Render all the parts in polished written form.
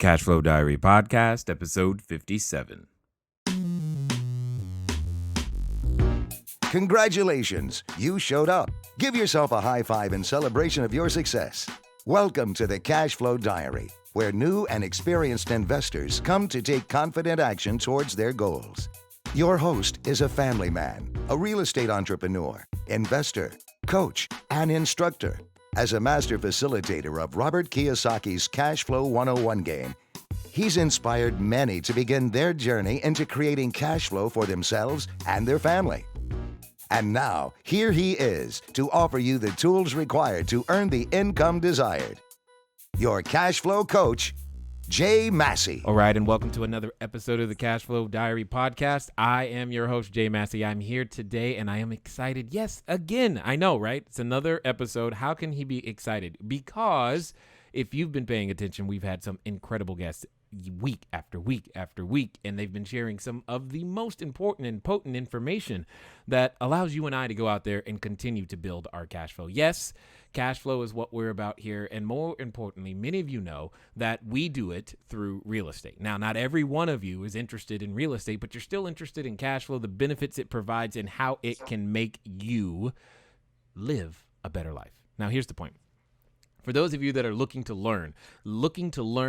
Cashflow Diary Podcast, episode 57. Congratulations, you showed up. Give yourself a high five in celebration of your success. Welcome to the Cashflow Diary, where new and experienced investors come to take confident action towards their goals. Your host is a family man, a real estate entrepreneur, investor, coach, and instructor. As a master facilitator of Robert Kiyosaki's Cashflow 101 game, he's inspired many to begin their journey into creating cash flow for themselves and their family. And now, here he is to offer you the tools required to earn the income desired. Your cash flow coach, Jay Massey. All right, and welcome to another episode of the Cashflow Diary Podcast. I am your host, Jay Massey. I'm here today, and I am excited. Yes, again, I know, right? It's another episode. How can he be excited? Because if you've been paying attention, we've had some incredible guests week after week after week, and they've been sharing some of the most important and potent information that allows you and I to go out there and continue to build our cash flow. Yes, cash flow is what we're about here, and more importantly, many of you know that we do it through real estate. Now, not every one of you is interested in real estate, but you're still interested in cash flow, the benefits it provides, and how it can make you live a better life. Now, here's the point. For those of you that are looking to learn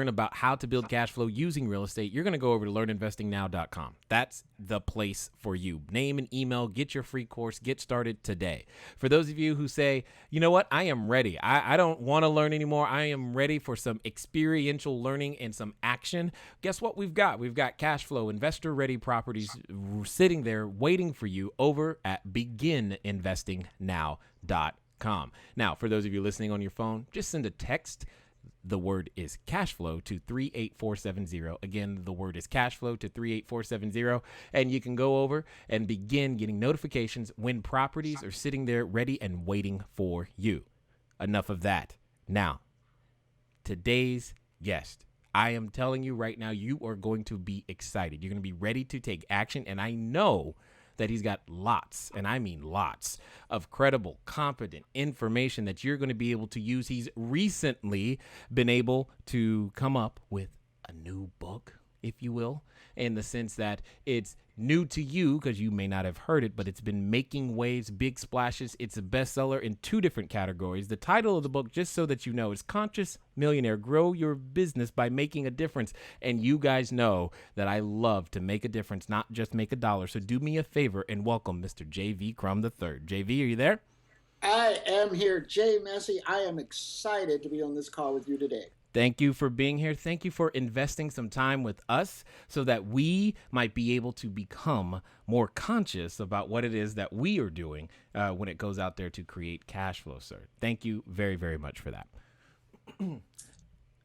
about how to build cash flow using real estate, you're going to go over to learninvestingnow.com. That's the place for you. Name and email, get your free course, get started today. For those of you who say, you know what, I am ready. I don't want to learn anymore. I am ready for some experiential learning and some action. Guess what we've got? We've got cash flow, investor-ready properties sitting there waiting for you over at begininvestingnow.com. Now, for those of you listening on your phone, just send a text. The word is cashflow to 38470. Again, the word is cashflow to 38470. And you can go over and begin getting notifications when properties are sitting there ready and waiting for you. Enough of that. Now, today's guest. I am telling you right now, you are going to be excited. You're going to be ready to take action. And I know that he's got lots, and I mean lots, of credible, competent information that you're going to be able to use. He's recently been able to come up with a new book, if you will, in the sense that it's new to you because you may not have heard it, but it's been making waves, big splashes. It's a bestseller in 2 different categories. The title of the book, just so that you know, is Conscious Millionaire, Grow Your Business by Making a Difference. And you guys know that I love to make a difference, not just make a dollar. So do me a favor and welcome Mr. JV Crum III. JV, are you there? I am here. Jay Massey, I am excited to be on this call with you today. Thank you for being here. Thank you for investing some time with us so that we might be able to become more conscious about what it is that we are doing when it goes out there to create cash flow, sir. Thank you very, very much for that.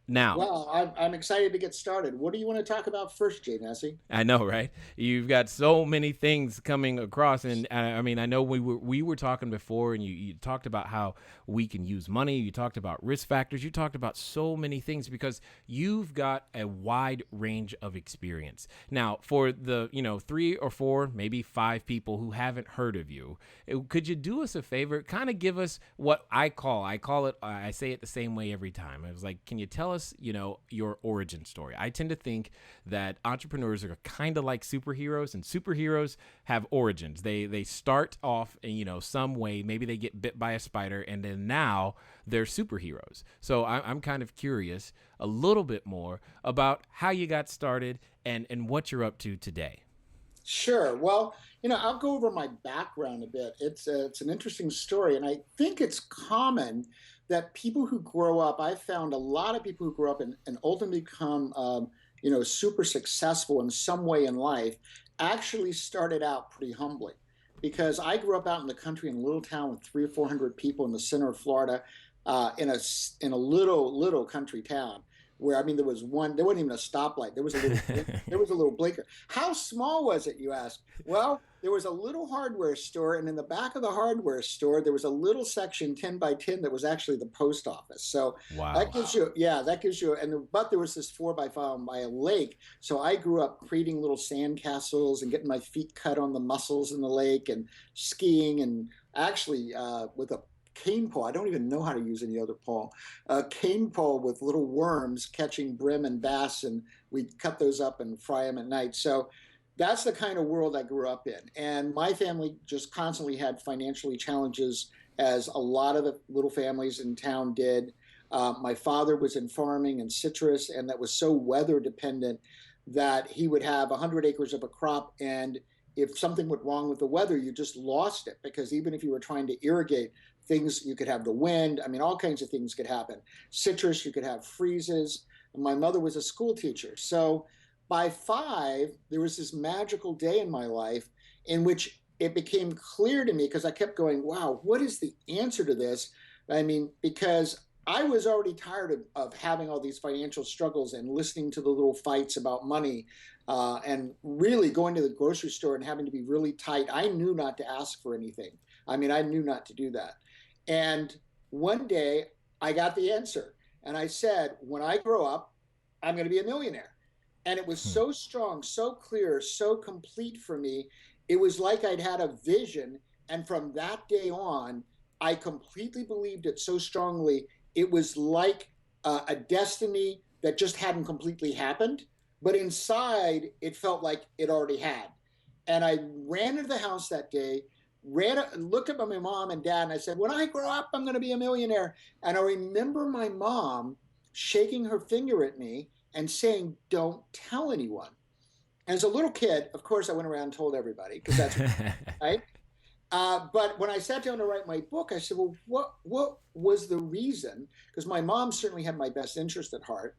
Now, well, I'm excited to get started. What do you want to talk about first, Jay Massey? I know, right? You've got so many things coming across, and I mean, I know we were talking before, and you talked about how we can use money. You talked about risk factors. You talked about so many things because you've got a wide range of experience. Now, for the 3 or 4, maybe 5 people who haven't heard of you, could you do us a favor? Kind of give us what I say it the same way every time. I was like, can you tell us, your origin story? I tend to think that entrepreneurs are kind of like superheroes, and superheroes have origins. They start off in, some way. Maybe they get bit by a spider, and then now they're superheroes. So I'm kind of curious a little bit more about how you got started and what you're up to today. Sure. Well, I'll go over my background a bit. It's an interesting story, and I think it's common that people who grow up, I found a lot of people who grow up and ultimately become, super successful in some way in life, actually started out pretty humbly. Because I grew up out in the country in a little town with 300 or 400 people in the center of Florida, in a little country town. Where there wasn't even a stoplight. There was a little blinker. How small was it, you ask? Well, there was a little hardware store, and in the back of the hardware store, there was a little section 10 by 10 that was actually the post office. So wow. That gives you, but there was this 4 by 5 by a lake. So I grew up creating little sand castles and getting my feet cut on the mussels in the lake and skiing, and actually with a cane pole. I don't even know how to use any other pole. A cane pole with little worms catching brim and bass, and we'd cut those up and fry them at night. So that's the kind of world I grew up in. And my family just constantly had financially challenges, as a lot of the little families in town did. My father was in farming and citrus, and that was so weather dependent that he would have 100 acres of a crop, and if something went wrong with the weather, you just lost it, because even if you were trying to irrigate things, you could have the wind. I mean, all kinds of things could happen. Citrus, you could have freezes. My mother was a school teacher. So by 5, there was this magical day in my life in which it became clear to me, because I kept going, wow, what is the answer to this? I mean, because I was already tired of having all these financial struggles and listening to the little fights about money, and really going to the grocery store and having to be really tight. I knew not to ask for anything. I mean, I knew not to do that. And one day I got the answer, and I said, when I grow up, I'm going to be a millionaire. And it was so strong, so clear, so complete for me. It was like I'd had a vision. And from that day on, I completely believed it so strongly. It was like a destiny that just hadn't completely happened, but inside it felt like it already had. And I ran into the house that day, looked at my mom and dad, and I said, when I grow up, I'm going to be a millionaire. And I remember my mom shaking her finger at me and saying, don't tell anyone. And as a little kid, of course, I went around and told everybody, because that's right. But when I sat down to write my book, I said, well, what was the reason? Because my mom certainly had my best interest at heart.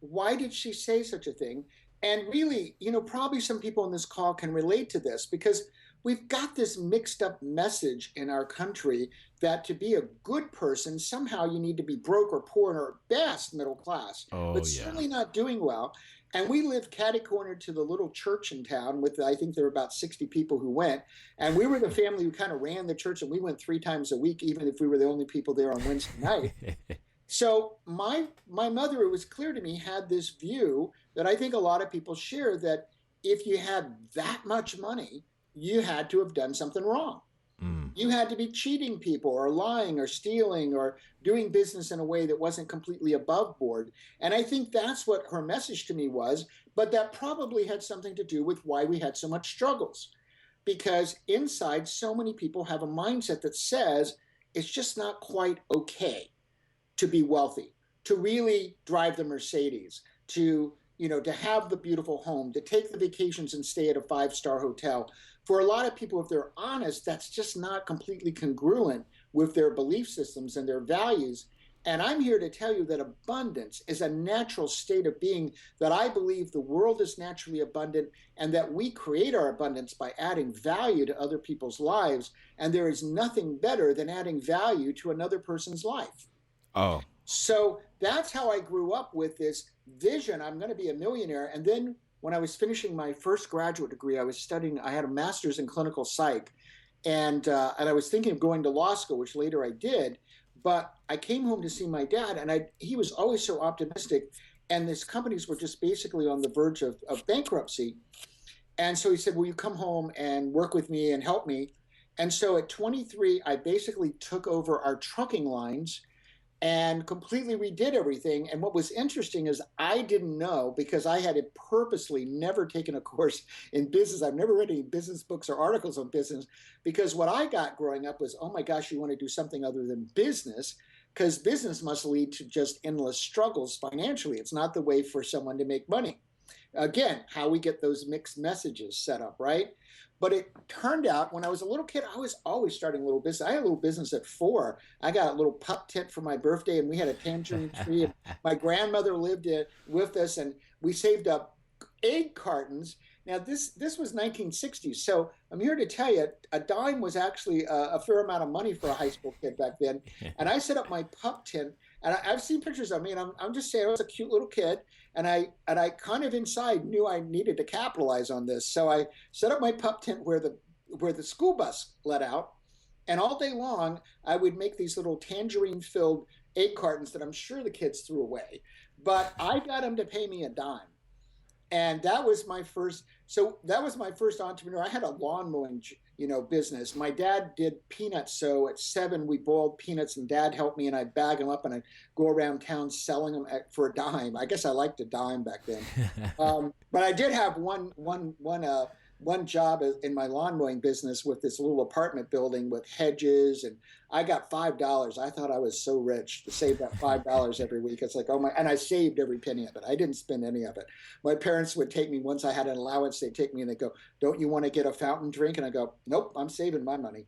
Why did she say such a thing? And really, probably some people on this call can relate to this, because we've got this mixed up message in our country that to be a good person, somehow you need to be broke or poor or best middle class, but certainly not doing well. And we lived catty-cornered to the little church in town with, I think there were about 60 people who went. And we were the family who kind of ran the church, and we went 3 times a week, even if we were the only people there on Wednesday night. So my mother, it was clear to me, had this view that I think a lot of people share, that if you had that much money, you had to have done something wrong. You had to be cheating people or lying or stealing or doing business in a way that wasn't completely above board. And I think that's what her message to me was, but that probably had something to do with why we had so much struggles. Because inside, so many people have a mindset that says it's just not quite okay to be wealthy, to really drive the Mercedes, to have the beautiful home, to take the vacations and stay at a 5-star hotel. For a lot of people, if they're honest, that's just not completely congruent with their belief systems and their values. And I'm here to tell you that abundance is a natural state of being, that I believe the world is naturally abundant, and that we create our abundance by adding value to other people's lives. And there is nothing better than adding value to another person's life. Oh. So that's how I grew up, with this vision. I'm going to be a millionaire. And then when I was finishing my first graduate degree, I had a master's in clinical psych, and I was thinking of going to law school, which later I did. But I came home to see my dad, and he was always so optimistic, and his companies were just basically on the verge of bankruptcy. And so he said, will you come home and work with me and help me? And so at 23, I basically took over our trucking lines and completely redid everything. And what was interesting is I didn't know, because I had purposely never taken a course in business. I've never read any business books or articles on business, because what I got growing up was, oh my gosh, you want to do something other than business, because business must lead to just endless struggles financially. It's not the way for someone to make money. Again, how we get those mixed messages set up, right? But it turned out, when I was a little kid, I was always starting a little business. I had a little business at 4. I got a little pup tent for my birthday, and we had a tangerine tree. And my grandmother lived with us, and we saved up egg cartons. Now, this was 1960s, so I'm here to tell you, a dime was actually a fair amount of money for a high school kid back then. And I set up my pup tent, and I've seen pictures of me, and I'm just saying I was a cute little kid, and I kind of inside knew I needed to capitalize on this. So I set up my pup tent where the school bus let out, and all day long I would make these little tangerine-filled egg cartons that I'm sure the kids threw away, but I got them to pay me a dime. And that was my first entrepreneur. I had a lawn mowing business. My dad did peanuts. So at 7, we boiled peanuts and Dad helped me and I'd bag them up and I'd go around town selling them for a dime. I guess I liked a dime back then. But I did have one job in my lawn mowing business with this little apartment building with hedges, and I got $5. I thought I was so rich to save that $5 every week. It's like, oh my, and I saved every penny of it. I didn't spend any of it. My parents would take me, once I had an allowance, they'd take me and they go, don't you want to get a fountain drink? And I go, nope, I'm saving my money.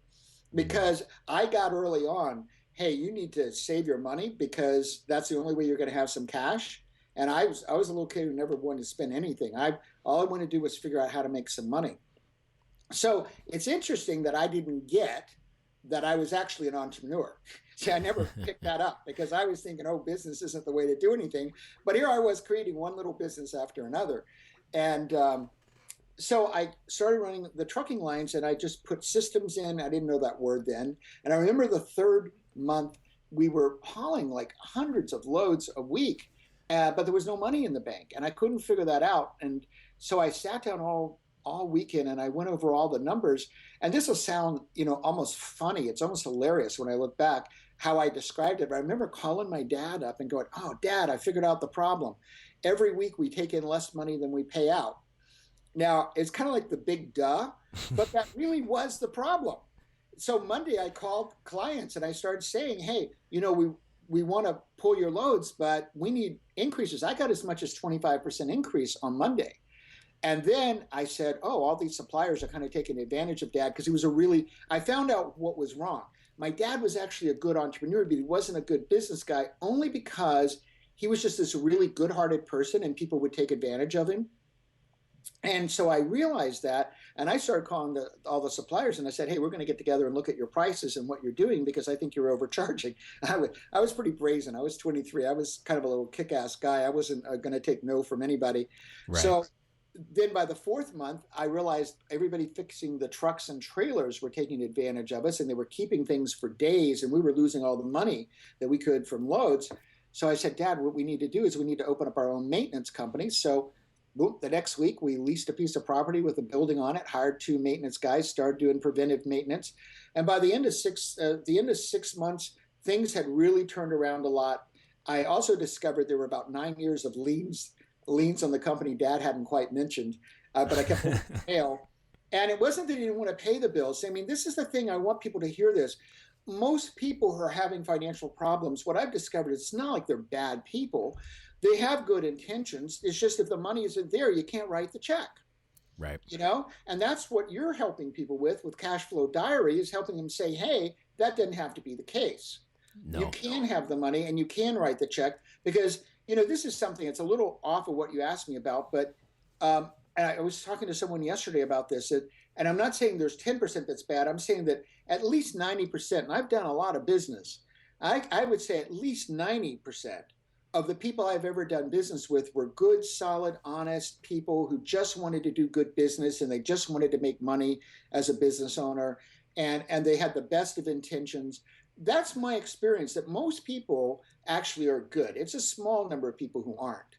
Because I got early on, hey, you need to save your money because that's the only way you're going to have some cash. And I was a little kid who never wanted to spend anything. All I wanted to do was figure out how to make some money. So it's interesting that I didn't get that I was actually an entrepreneur. See, I never picked that up because I was thinking, oh, business isn't the way to do anything. But here I was creating one little business after another. And so I started running the trucking lines and I just put systems in. I didn't know that word then. And I remember the 3rd month, we were hauling like hundreds of loads a week. But there was no money in the bank and I couldn't figure that out. And so I sat down all weekend and I went over all the numbers, and this will sound, almost funny. It's almost hilarious when I look back how I described it. But I remember calling my dad up and going, oh, Dad, I figured out the problem. Every week we take in less money than we pay out. Now it's kind of like the big duh, but that really was the problem. So Monday I called clients and I started saying, hey, we want to pull your loads, but we need increases. I got as much as 25% increase on Monday. And then I said, oh, all these suppliers are kind of taking advantage of Dad because I found out what was wrong. My dad was actually a good entrepreneur, but he wasn't a good business guy only because he was just this really good-hearted person and people would take advantage of him. And so I realized that, and I started calling all the suppliers and I said, hey, we're going to get together and look at your prices and what you're doing because I think you're overcharging. I was pretty brazen. I was 23. I was kind of a little kick-ass guy. I wasn't going to take no from anybody. Right. So then by the 4th month, I realized everybody fixing the trucks and trailers were taking advantage of us and they were keeping things for days and we were losing all the money that we could from loads. So I said, Dad, what we need to do is we need to open up our own maintenance company. So the next week, we leased a piece of property with a building on it, hired 2 maintenance guys, started doing preventive maintenance. And by the end of 6 months, things had really turned around a lot. I also discovered there were about 9 years of liens on the company Dad hadn't quite mentioned, but I kept it mail. And it wasn't that he didn't want to pay the bills. I mean, this is the thing. I want people to hear this. Most people who are having financial problems, what I've discovered, it's not like they're bad people. They have good intentions. It's just if the money isn't there, you can't write the check. Right. And that's what you're helping people with CashFlowDiary is helping them say, hey, that doesn't have to be the case. No. You can have the money and you can write the check because, this is something, it's a little off of what you asked me about, but and I was talking to someone yesterday about this, and I'm not saying there's 10% that's bad. I'm saying that at least 90%, and I've done a lot of business, I would say at least 90% of the people I've ever done business with were good, solid, honest people who just wanted to do good business and they just wanted to make money as a business owner, and they had the best of intentions. That's my experience, that most people actually are good. It's a small number of people who aren't.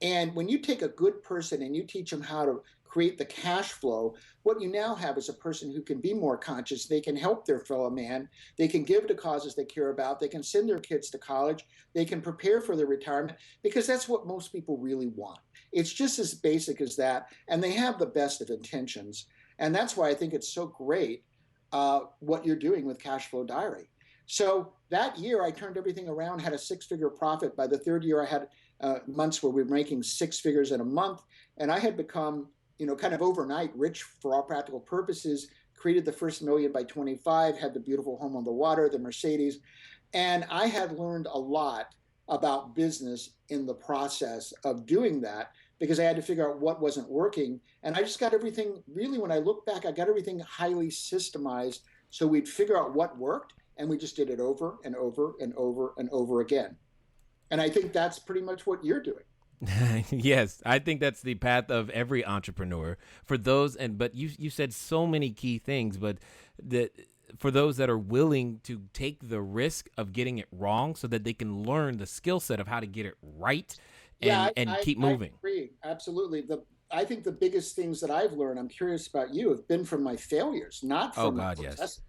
And when you take a good person and you teach them how to create the cash flow, what you now have is a person who can be more conscious. They can help their fellow man. They can give to causes they care about. They can send their kids to college. They can prepare for their retirement because that's what most people really want. It's just as basic as that. And they have the best of intentions. And that's why I think it's so great what you're doing with CashFlowDiary. So that year I turned everything around, had a 6-figure profit. By the 3rd year, I had months where we were making 6 figures in a month. And I had become, kind of overnight rich for all practical purposes, created the first million by 25, had the beautiful home on the water, the Mercedes. And I had learned a lot about business in the process of doing that because I had to figure out what wasn't working. And I just got everything, really, when I look back, I got everything highly systemized so we'd figure out what worked. And we just did it over and over and over and over again. And I think that's pretty much what you're doing. Yes, I think that's the path of every entrepreneur. For those, but you said so many key things, but for those that are willing to take the risk of getting it wrong so that they can learn the skill set of how to get it right and keep moving. I agree. Absolutely. I think the biggest things that I've learned, I'm curious about you, have been from my failures, not Oh from my God, yes. successes.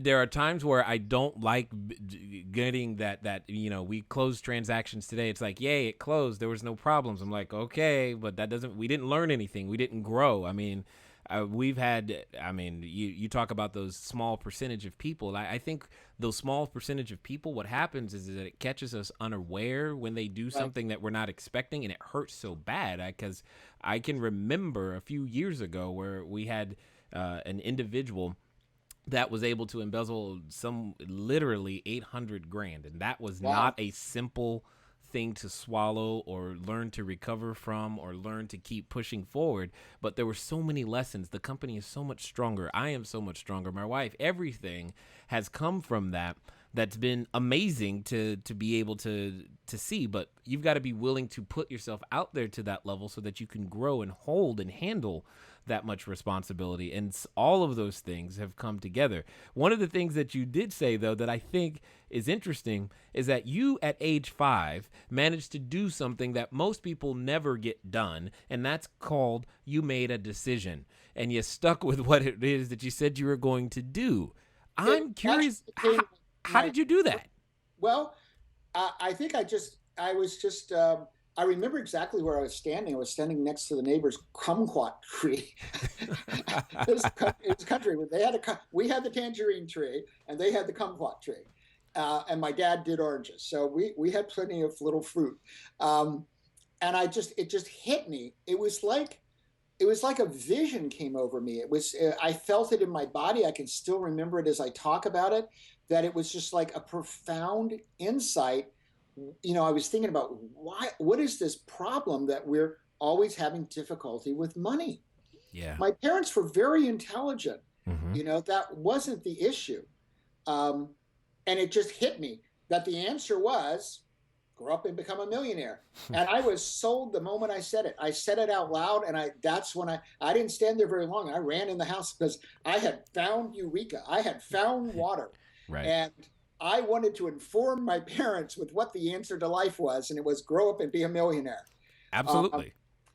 There are times where I don't like getting that we closed transactions today. It's like, yay, it closed. There was no problems. I'm like, okay, but we didn't learn anything. We didn't grow. I mean, you talk about those small percentage of people. I think those small percentage of people, what happens is that it catches us unaware when they do something that we're not expecting, and it hurts so bad. Because I can remember a few years ago where we had an individual that was able to embezzle some literally 800 grand. And that was not a simple thing to swallow or learn to recover from or learn to keep pushing forward. But there were so many lessons. The company is so much stronger. I am so much stronger. My wife, everything has come from that. That's been amazing to be able to see, but you've got to be willing to put yourself out there to that level so that you can grow and hold and handle that much responsibility. And all of those things have come together. One of the things that you did say, though, that I think is interesting is that you at age 5 managed to do something that most people never get done. And that's called you made a decision and you stuck with what it is that you said you were going to do. I'm curious, how did you do that? Well, I think I remember exactly where I was standing. I was standing next to the neighbor's kumquat tree. It was country. We had the tangerine tree and they had the kumquat tree. And my dad did oranges. So we had plenty of little fruit. And it just hit me. It was like a vision came over me. I felt it in my body. I can still remember it as I talk about it, that it was just like a profound insight. I was thinking about what is this problem that we're always having difficulty with money? Yeah. My parents were very intelligent. Mm-hmm. That wasn't the issue. And it just hit me that the answer was grow up and become a millionaire. And I was sold the moment I said it. I said it out loud. And that's when I didn't stand there very long. I ran in the house because I had found Eureka. I had found water. Right. And I wanted to inform my parents with what the answer to life was. And it was grow up and be a millionaire. Absolutely.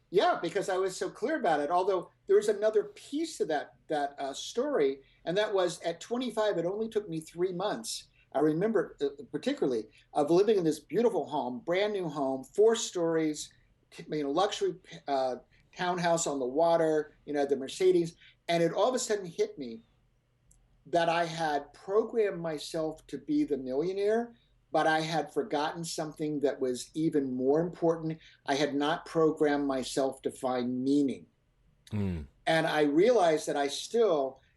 Yeah, because I was so clear about it. Although there was another piece to that story. And that was at 25, it only took me 3 months. I remember particularly of living in this beautiful home, brand new home, 4 stories, luxury townhouse on the water, the Mercedes. And it all of a sudden hit me that I had programmed myself to be the millionaire, but I had forgotten something that was even more important. I had not programmed myself to find meaning. And I realized that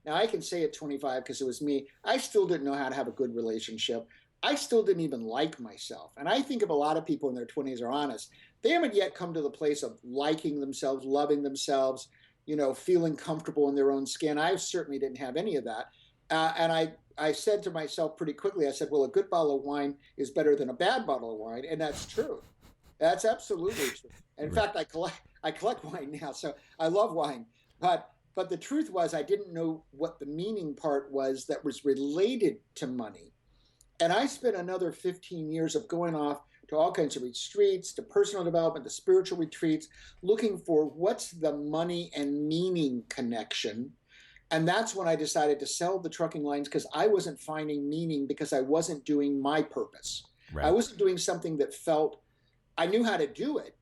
now I can say at 25 because it was me, I still didn't know how to have a good relationship. I still didn't even like myself. And I think if a lot of people in their 20s are honest, they haven't yet come to the place of liking themselves, loving themselves, feeling comfortable in their own skin. I certainly didn't have any of that. And I said to myself pretty quickly, I said, well, a good bottle of wine is better than a bad bottle of wine. And that's true. That's absolutely true. In fact, I collect wine now, so I love wine. But the truth was I didn't know what the meaning part was that was related to money. And I spent another 15 years of going off to all kinds of retreats, to personal development, to spiritual retreats, looking for what's the money and meaning connection. And that's when I decided to sell the trucking lines because I wasn't finding meaning because I wasn't doing my purpose. Right. I wasn't doing something that felt, I knew how to do it.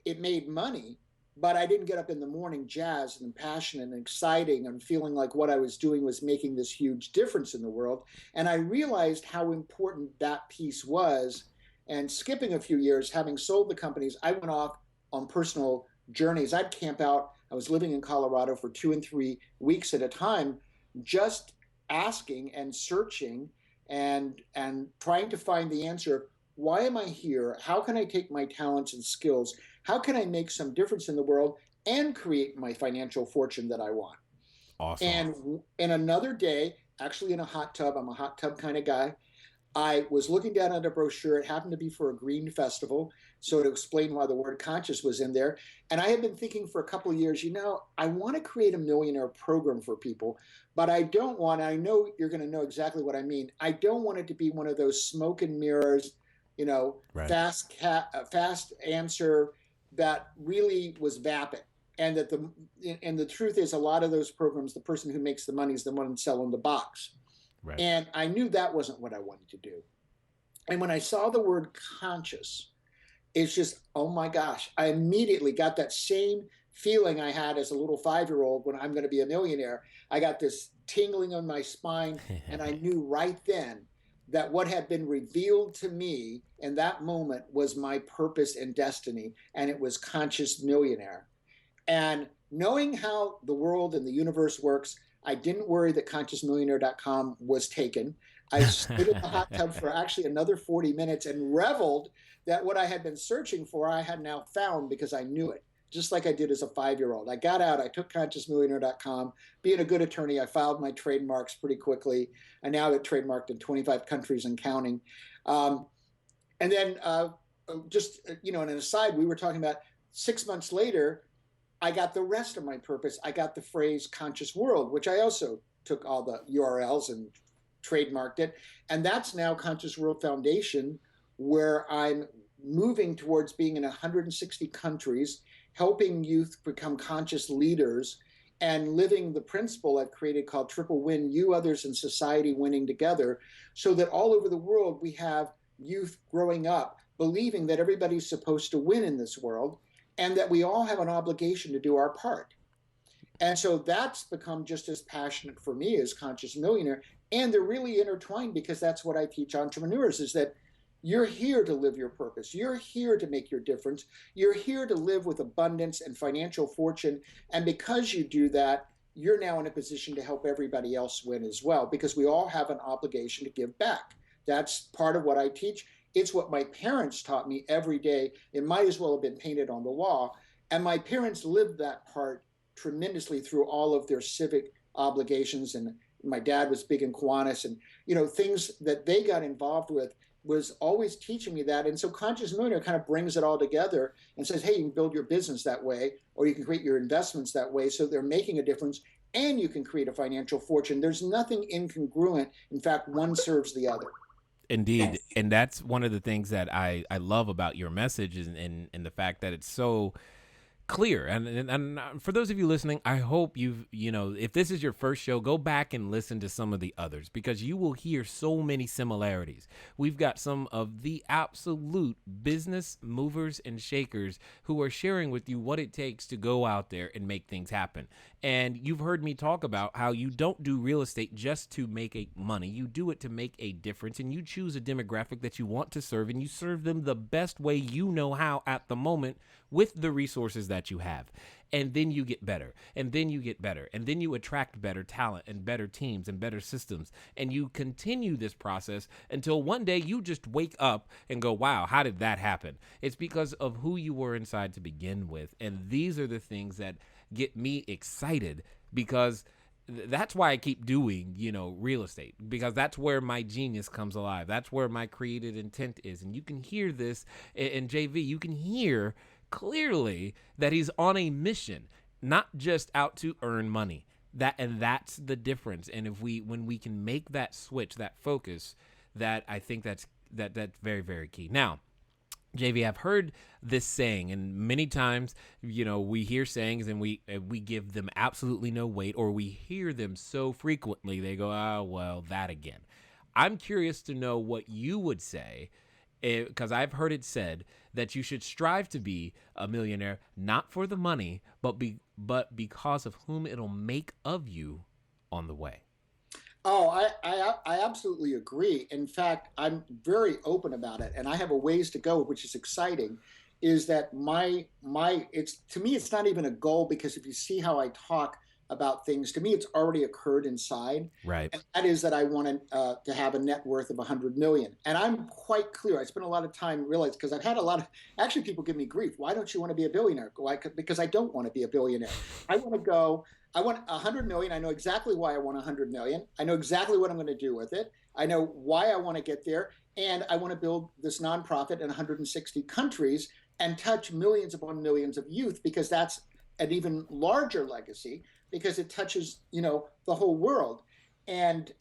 It made money, but I didn't get up in the morning jazzed and passionate and exciting and feeling like what I was doing was making this huge difference in the world. And I realized how important that piece was. And skipping a few years, having sold the companies, I went off on personal journeys. I'd camp out. I was living in Colorado for 2 and 3 weeks at a time, just asking and searching and trying to find the answer. Why am I here? How can I take my talents and skills? How can I make some difference in the world and create my financial fortune that I want? Awesome. And in another day, actually in a hot tub, I'm a hot tub kind of guy, I was looking down at a brochure. It happened to be for a green festival. So to explain why the word conscious was in there. And I had been thinking for a couple of years, I want to create a millionaire program for people, but I know you're going to know exactly what I mean. I don't want it to be one of those smoke and mirrors, right. Fast answer that really was vapid. And the truth is, a lot of those programs, the person who makes the money is the one selling the box. Right. And I knew that wasn't what I wanted to do. And when I saw the word conscious, it's just, oh my gosh, I immediately got that same feeling I had as a little 5-year-old when I'm going to be a millionaire. I got this tingling on my spine, and I knew right then that what had been revealed to me in that moment was my purpose and destiny, and it was Conscious Millionaire. And knowing how the world and the universe works, I didn't worry that ConsciousMillionaire.com was taken. I stood in the hot tub for actually another 40 minutes and reveled that what I had been searching for, I had now found because I knew it, just like I did as a 5-year-old. I got out, I took ConsciousMillionaire.com. Being a good attorney, I filed my trademarks pretty quickly. I now have it trademarked in 25 countries and counting. And then just, an aside, we were talking about 6 months later, I got the rest of my purpose. I got the phrase conscious world, which I also took all the URLs and trademarked it. And that's now Conscious World Foundation, where I'm moving towards being in 160 countries, helping youth become conscious leaders and living the principle I've created called Triple Win, you, others, and society winning together, so that all over the world we have youth growing up believing that everybody's supposed to win in this world and that we all have an obligation to do our part. And so that's become just as passionate for me as Conscious Millionaire. And they're really intertwined because that's what I teach entrepreneurs, is that you're here to live your purpose. You're here to make your difference. You're here to live with abundance and financial fortune. And because you do that, you're now in a position to help everybody else win as well, because we all have an obligation to give back. That's part of what I teach. It's what my parents taught me every day. It might as well have been painted on the wall. And my parents lived that part tremendously through all of their civic obligations. And my dad was big in Kiwanis, and things that they got involved with was always teaching me that. And so Conscious Millionaire kind of brings it all together and says, hey, you can build your business that way, or you can create your investments that way, so they're making a difference, and you can create a financial fortune. There's nothing incongruent. In fact, one serves the other. Indeed. And that's one of the things that I love about your message, and the fact that it's so clear. And for those of you listening, I hope if this is your first show, go back and listen to some of the others, because you will hear so many similarities. We've got some of the absolute business movers and shakers who are sharing with you what it takes to go out there and make things happen. And you've heard me talk about how you don't do real estate just to make money. You do it to make a difference, and you choose a demographic that you want to serve, and you serve them the best way you know how at the moment with the resources that you have. And then you get better, and then you get better, and then you attract better talent and better teams and better systems. And you continue this process until one day you just wake up and go, wow, how did that happen? It's because of who you were inside to begin with. And these are the things that get me excited, because that's why I keep doing, real estate, because that's where my genius comes alive. That's where my creative intent is. And you can hear this in JV. You can hear clearly that he's on a mission, not just out to earn money. That's the difference. And when we can make that switch, that focus, that I think that's very, very key. Now, JV, I've heard this saying, and many times, we hear sayings and we give them absolutely no weight, or we hear them so frequently, they go, oh, well, that again. I'm curious to know what you would say, because I've heard it said that you should strive to be a millionaire, not for the money, but because of whom it'll make of you on the way. Oh, I absolutely agree. In fact, I'm very open about it, and I have a ways to go, which is exciting. Is that it's, to me, it's not even a goal, because if you see how I talk about things, to me, it's already occurred inside. Right. And that is that I want to have a net worth of 100 million. And I'm quite clear. I spent a lot of time realizing, because I've had actually people give me grief. Why don't you want to be a billionaire? Because I don't want to be a billionaire. I want 100 million. I know exactly why I want 100 million. I know exactly what I'm going to do with it. I know why I want to get there. And I want to build this nonprofit in 160 countries and touch millions upon millions of youth, because that's an even larger legacy, because it touches, the whole world. And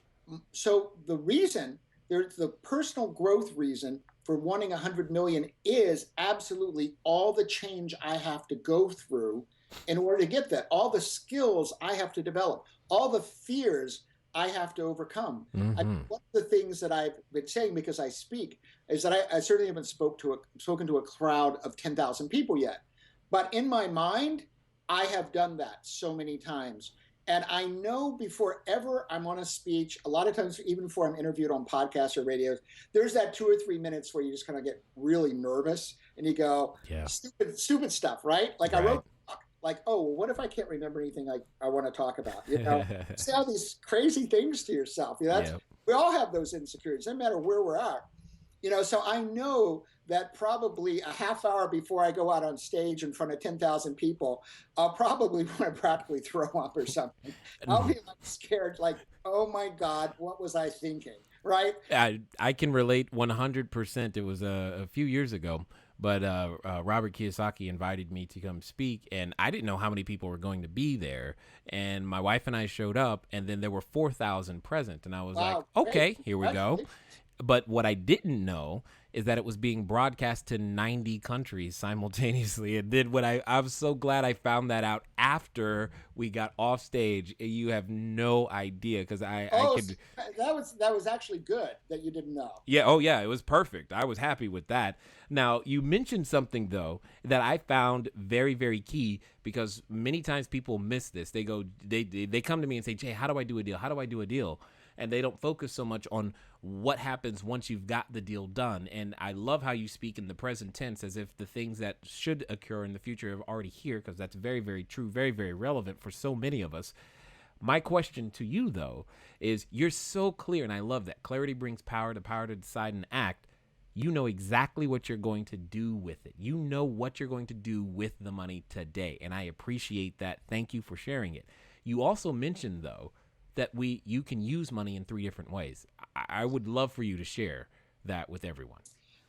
so the personal growth reason for wanting 100 million is absolutely all the change I have to go through in order to get that. All the skills I have to develop, all the fears I have to overcome. One of the things that I've been saying, because I speak, is that I certainly haven't spoken to a crowd of 10,000 people yet. But in my mind, I have done that so many times. And I know before ever I'm on a speech, a lot of times, even before I'm interviewed on podcasts or radios, there's that 2 or 3 minutes where you just kind of get really nervous and you go, stupid stuff, right? Like I wrote, like, oh, well, what if I can't remember anything I want to talk about? You know, say all these crazy things to yourself. You know, we all have those insecurities, no matter where we're at. You know, so I know that probably a half hour before I go out on stage in front of 10,000 people, I'll probably want to practically throw up or something. I'll be like scared, like, oh my God, what was I thinking? Right? I can relate 100%. It was a few years ago, but Robert Kiyosaki invited me to come speak, and I didn't know how many people were going to be there. And my wife and I showed up, and then there were 4,000 present, and I was like, okay, here we go. But what I didn't know is that it was being broadcast to 90 countries simultaneously. And then when I'm so glad I found that out after we got off stage. You have no idea, because I could. That was actually good that you didn't know. Yeah. Oh yeah. It was perfect. I was happy with that. Now you mentioned something though that I found very, very key, because many times people miss this. They come to me and say, Jay, how do I do a deal? How do I do a deal? And they don't focus so much on what happens once you've got the deal done. And I love how you speak in the present tense, as if the things that should occur in the future are already here, because that's very, very true, very, very relevant for so many of us. My question to you, though, is you're so clear, and I love that. Clarity brings power, the power to decide and act. You know exactly what you're going to do with it. You know what you're going to do with the money today, and I appreciate that. Thank you for sharing it. You also mentioned, though, that you can use money in 3 different ways. I would love for you to share that with everyone.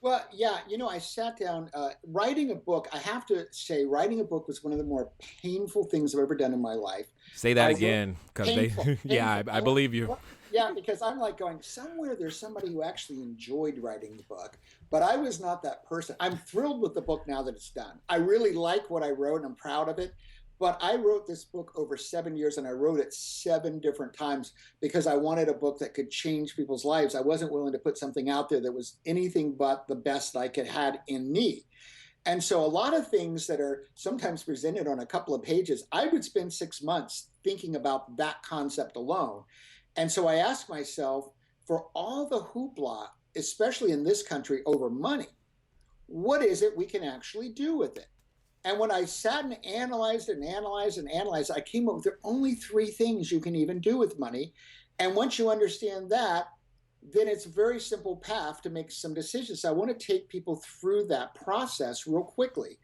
Well, yeah, you know, I sat down, writing a book. I have to say, writing a book was one of the more painful things I've ever done in my life. Say that again, because I believe you. Yeah, because I'm like going, somewhere there's somebody who actually enjoyed writing the book, but I was not that person. I'm thrilled with the book now that it's done. I really like what I wrote and I'm proud of it. But I wrote this book over 7 years, and I wrote it 7 different times because I wanted a book that could change people's lives. I wasn't willing to put something out there that was anything but the best I could had in me. And so a lot of things that are sometimes presented on a couple of pages, I would spend 6 months thinking about that concept alone. And so I asked myself, for all the hoopla, especially in this country, over money, what is it we can actually do with it? And when I sat and analyzed and analyzed and analyzed, I came up with there are only 3 things you can even do with money. And once you understand that, then it's a very simple path to make some decisions. So I want to take people through that process real quickly.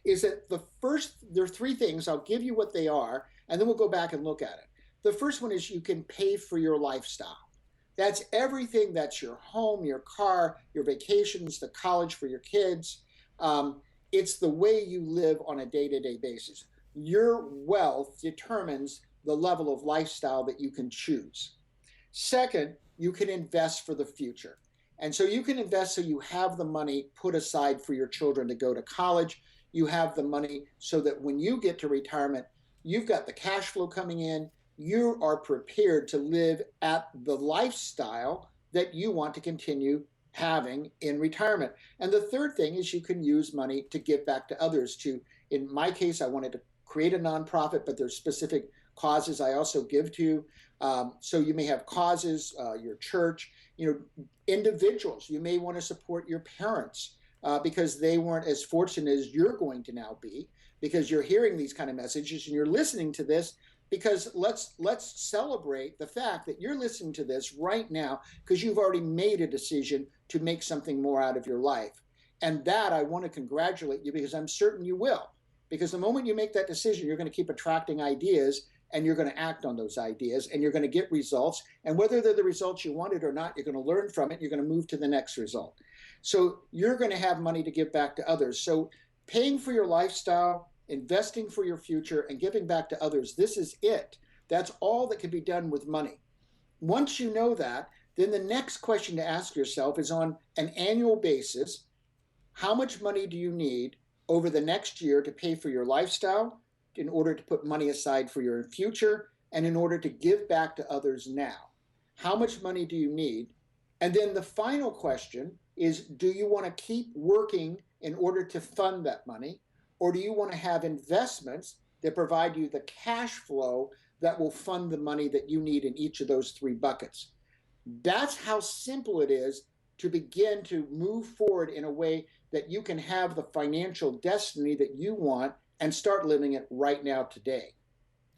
Is that there are 3 things. I'll give you what they are, and then we'll go back and look at it. The first one is you can pay for your lifestyle. That's everything. That's your home, your car, your vacations, the college for your kids. It's the way you live on a day-to-day basis. Your wealth determines the level of lifestyle that you can choose. Second, you can invest for the future. And so you can invest so you have the money put aside for your children to go to college. You have the money so that when you get to retirement, you've got the cash flow coming in. You are prepared to live at the lifestyle that you want to continue having in retirement. And the third thing is you can use money to give back to others. In my case, I wanted to create a nonprofit, but there's specific causes I also give to. So you may have causes, your church, individuals. You may want to support your parents because they weren't as fortunate as you're going to now be, because you're hearing these kind of messages and you're listening to this. Because let's celebrate the fact that you're listening to this right now because you've already made a decision to make something more out of your life. And that I want to congratulate you, because I'm certain you will. Because the moment you make that decision, you're going to keep attracting ideas and you're going to act on those ideas and you're going to get results. And whether they're the results you wanted or not, you're going to learn from it. You're going to move to the next result. So you're going to have money to give back to others. So paying for your lifestyle, investing for your future, and giving back to others. This is it. That's all that can be done with money. Once you know that, then the next question to ask yourself is, on an annual basis, how much money do you need over the next year to pay for your lifestyle, in order to put money aside for your future and in order to give back to others now? How much money do you need? And then the final question is, do you want to keep working in order to fund that money? Or do you want to have investments that provide you the cash flow that will fund the money that you need in each of those three buckets? That's how simple it is to begin to move forward in a way that you can have the financial destiny that you want and start living it right now today.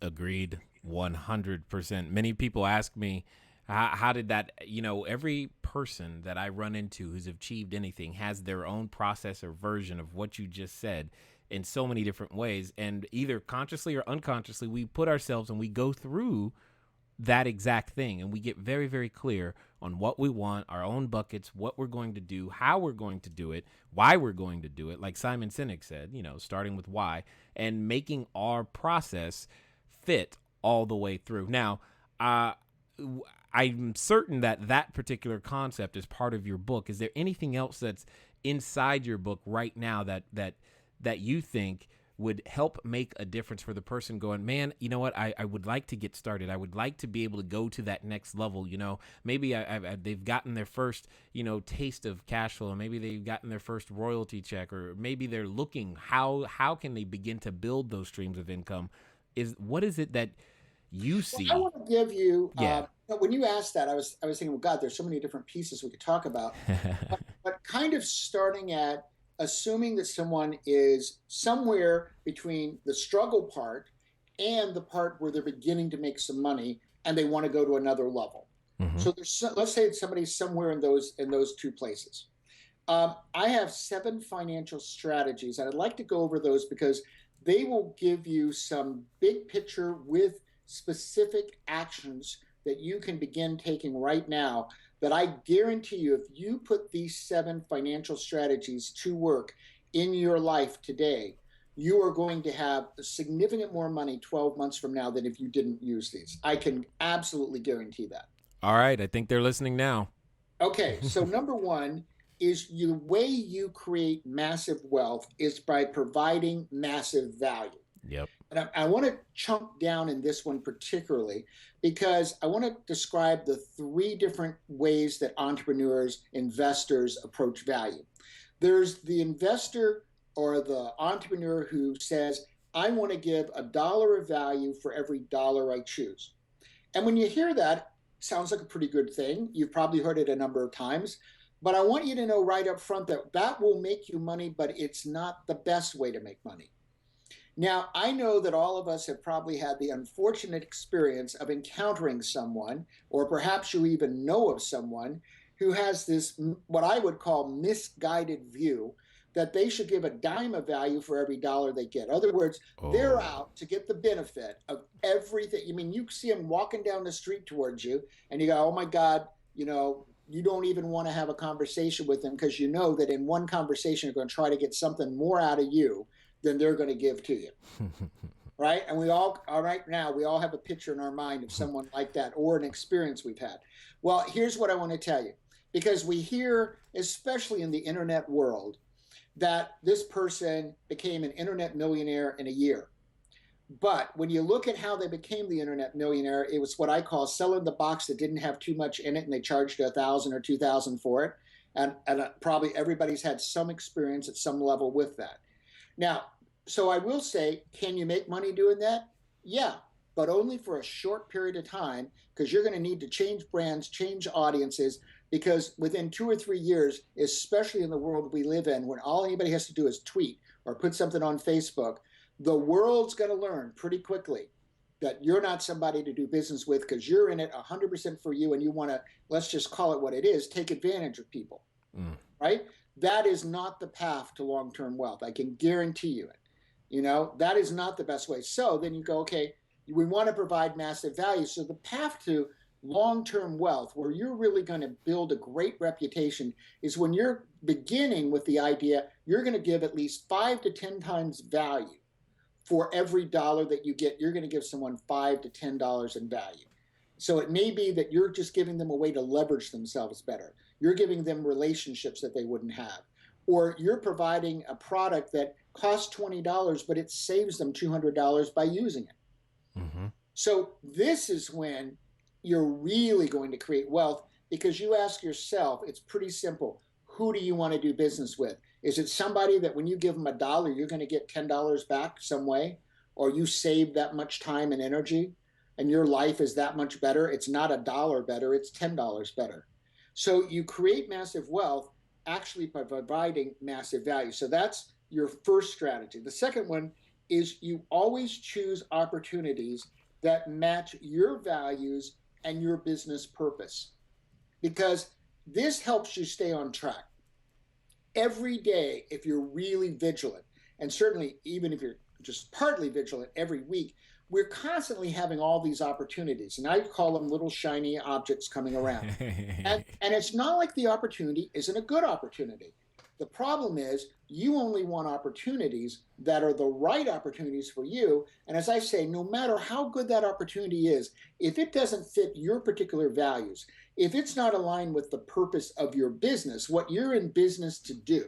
Agreed. 100%. Many people ask me, how did that, every person that I run into who's achieved anything has their own process or version of what you just said in so many different ways. And either consciously or unconsciously, we put ourselves and we go through that exact thing. And we get very, very clear on what we want, our own buckets, what we're going to do, how we're going to do it, why we're going to do it. Like Simon Sinek said, starting with why and making our process fit all the way through. Now, I'm certain that that particular concept is part of your book. Is there anything else that's inside your book right now that you think would help make a difference for the person going, man, you know what? I would like to get started. I would like to be able to go to that next level. Maybe they've gotten their first, taste of cash flow. Maybe they've gotten their first royalty check, or maybe they're looking, how can they begin to build those streams of income? What is it that you see? Well, I want to give you, Yeah. when you asked that, I was thinking, well, God, there's so many different pieces we could talk about, but kind of starting at assuming that someone is somewhere between the struggle part and the part where they're beginning to make some money and they want to go to another level. Mm-hmm. So let's say somebody's somewhere in those two places. I have 7 financial strategies, and I'd like to go over those because they will give you some big picture with specific actions that you can begin taking right now, that I guarantee you, if you put these 7 financial strategies to work in your life today, you are going to have significant more money 12 months from now than if you didn't use these. I can absolutely guarantee that. All right. I think they're listening now. Okay. So number 1 is the way you create massive wealth is by providing massive value. Yep. And I want to chunk down in this one particularly because I want to describe the 3 different ways that entrepreneurs, investors approach value. There's the investor or the entrepreneur who says, I want to give $1 of value for every dollar I choose. And when you hear that, it sounds like a pretty good thing. You've probably heard it a number of times. But I want you to know right up front that that will make you money, but it's not the best way to make money. Now, I know that all of us have probably had the unfortunate experience of encountering someone, or perhaps you even know of someone who has this, what I would call misguided view that they should give a dime of value for every dollar they get. In other words, they're out to get the benefit of everything. I mean, you see them walking down the street towards you and you go, oh my God, you don't even want to have a conversation with them because you know that in one conversation you're going to try to get something more out of you than they're going to give to you. Right? And we all have a picture in our mind of someone like that or an experience we've had. Well, here's what I want to tell you, because we hear, especially in the internet world, that this person became an internet millionaire in a year. But when you look at how they became the internet millionaire, it was what I call selling the box that didn't have too much in it, and they charged $1,000 or $2,000 for it. And probably everybody's had some experience at some level with that. Now, so I will say, can you make money doing that? Yeah, but only for a short period of time, because you're going to need to change brands, change audiences, because within 2 or 3 years, especially in the world we live in, when all anybody has to do is tweet or put something on Facebook, the world's going to learn pretty quickly that you're not somebody to do business with because you're in it 100% for you and you want to, let's just call it what it is, take advantage of people, right? That is not the path to long-term wealth. I can guarantee you it. That is not the best way. So then you go, okay, we want to provide massive value. So the path to long-term wealth, where you're really going to build a great reputation, is when you're beginning with the idea you're going to give at least 5 to 10 times value. For every dollar that you get, you're going to give someone $5 to $10 in value. So it may be that you're just giving them a way to leverage themselves better. You're giving them relationships that they wouldn't have. or you're providing a product that costs $20, but it saves them $200 by using it. Mm-hmm. So this is when you're really going to create wealth, because you ask yourself, it's pretty simple. Who do you want to do business with? Is it somebody that when you give them $1, you're going to get $10 back some way, or you save that much time and energy and your life is that much better? It's not $1 better, it's $10 better. So you create massive wealth actually by providing massive value. So that's your first strategy. The second one is you always choose opportunities that match your values and your business purpose, because this helps you stay on track. Every day, if you're really vigilant, and certainly even if you're just partly vigilant every week, we're constantly having all these opportunities. And I call them little shiny objects coming around. And it's not like the opportunity isn't a good opportunity. The problem is you only want opportunities that are the right opportunities for you. And as I say, no matter how good that opportunity is, if it doesn't fit your particular values, if it's not aligned with the purpose of your business, what you're in business to do,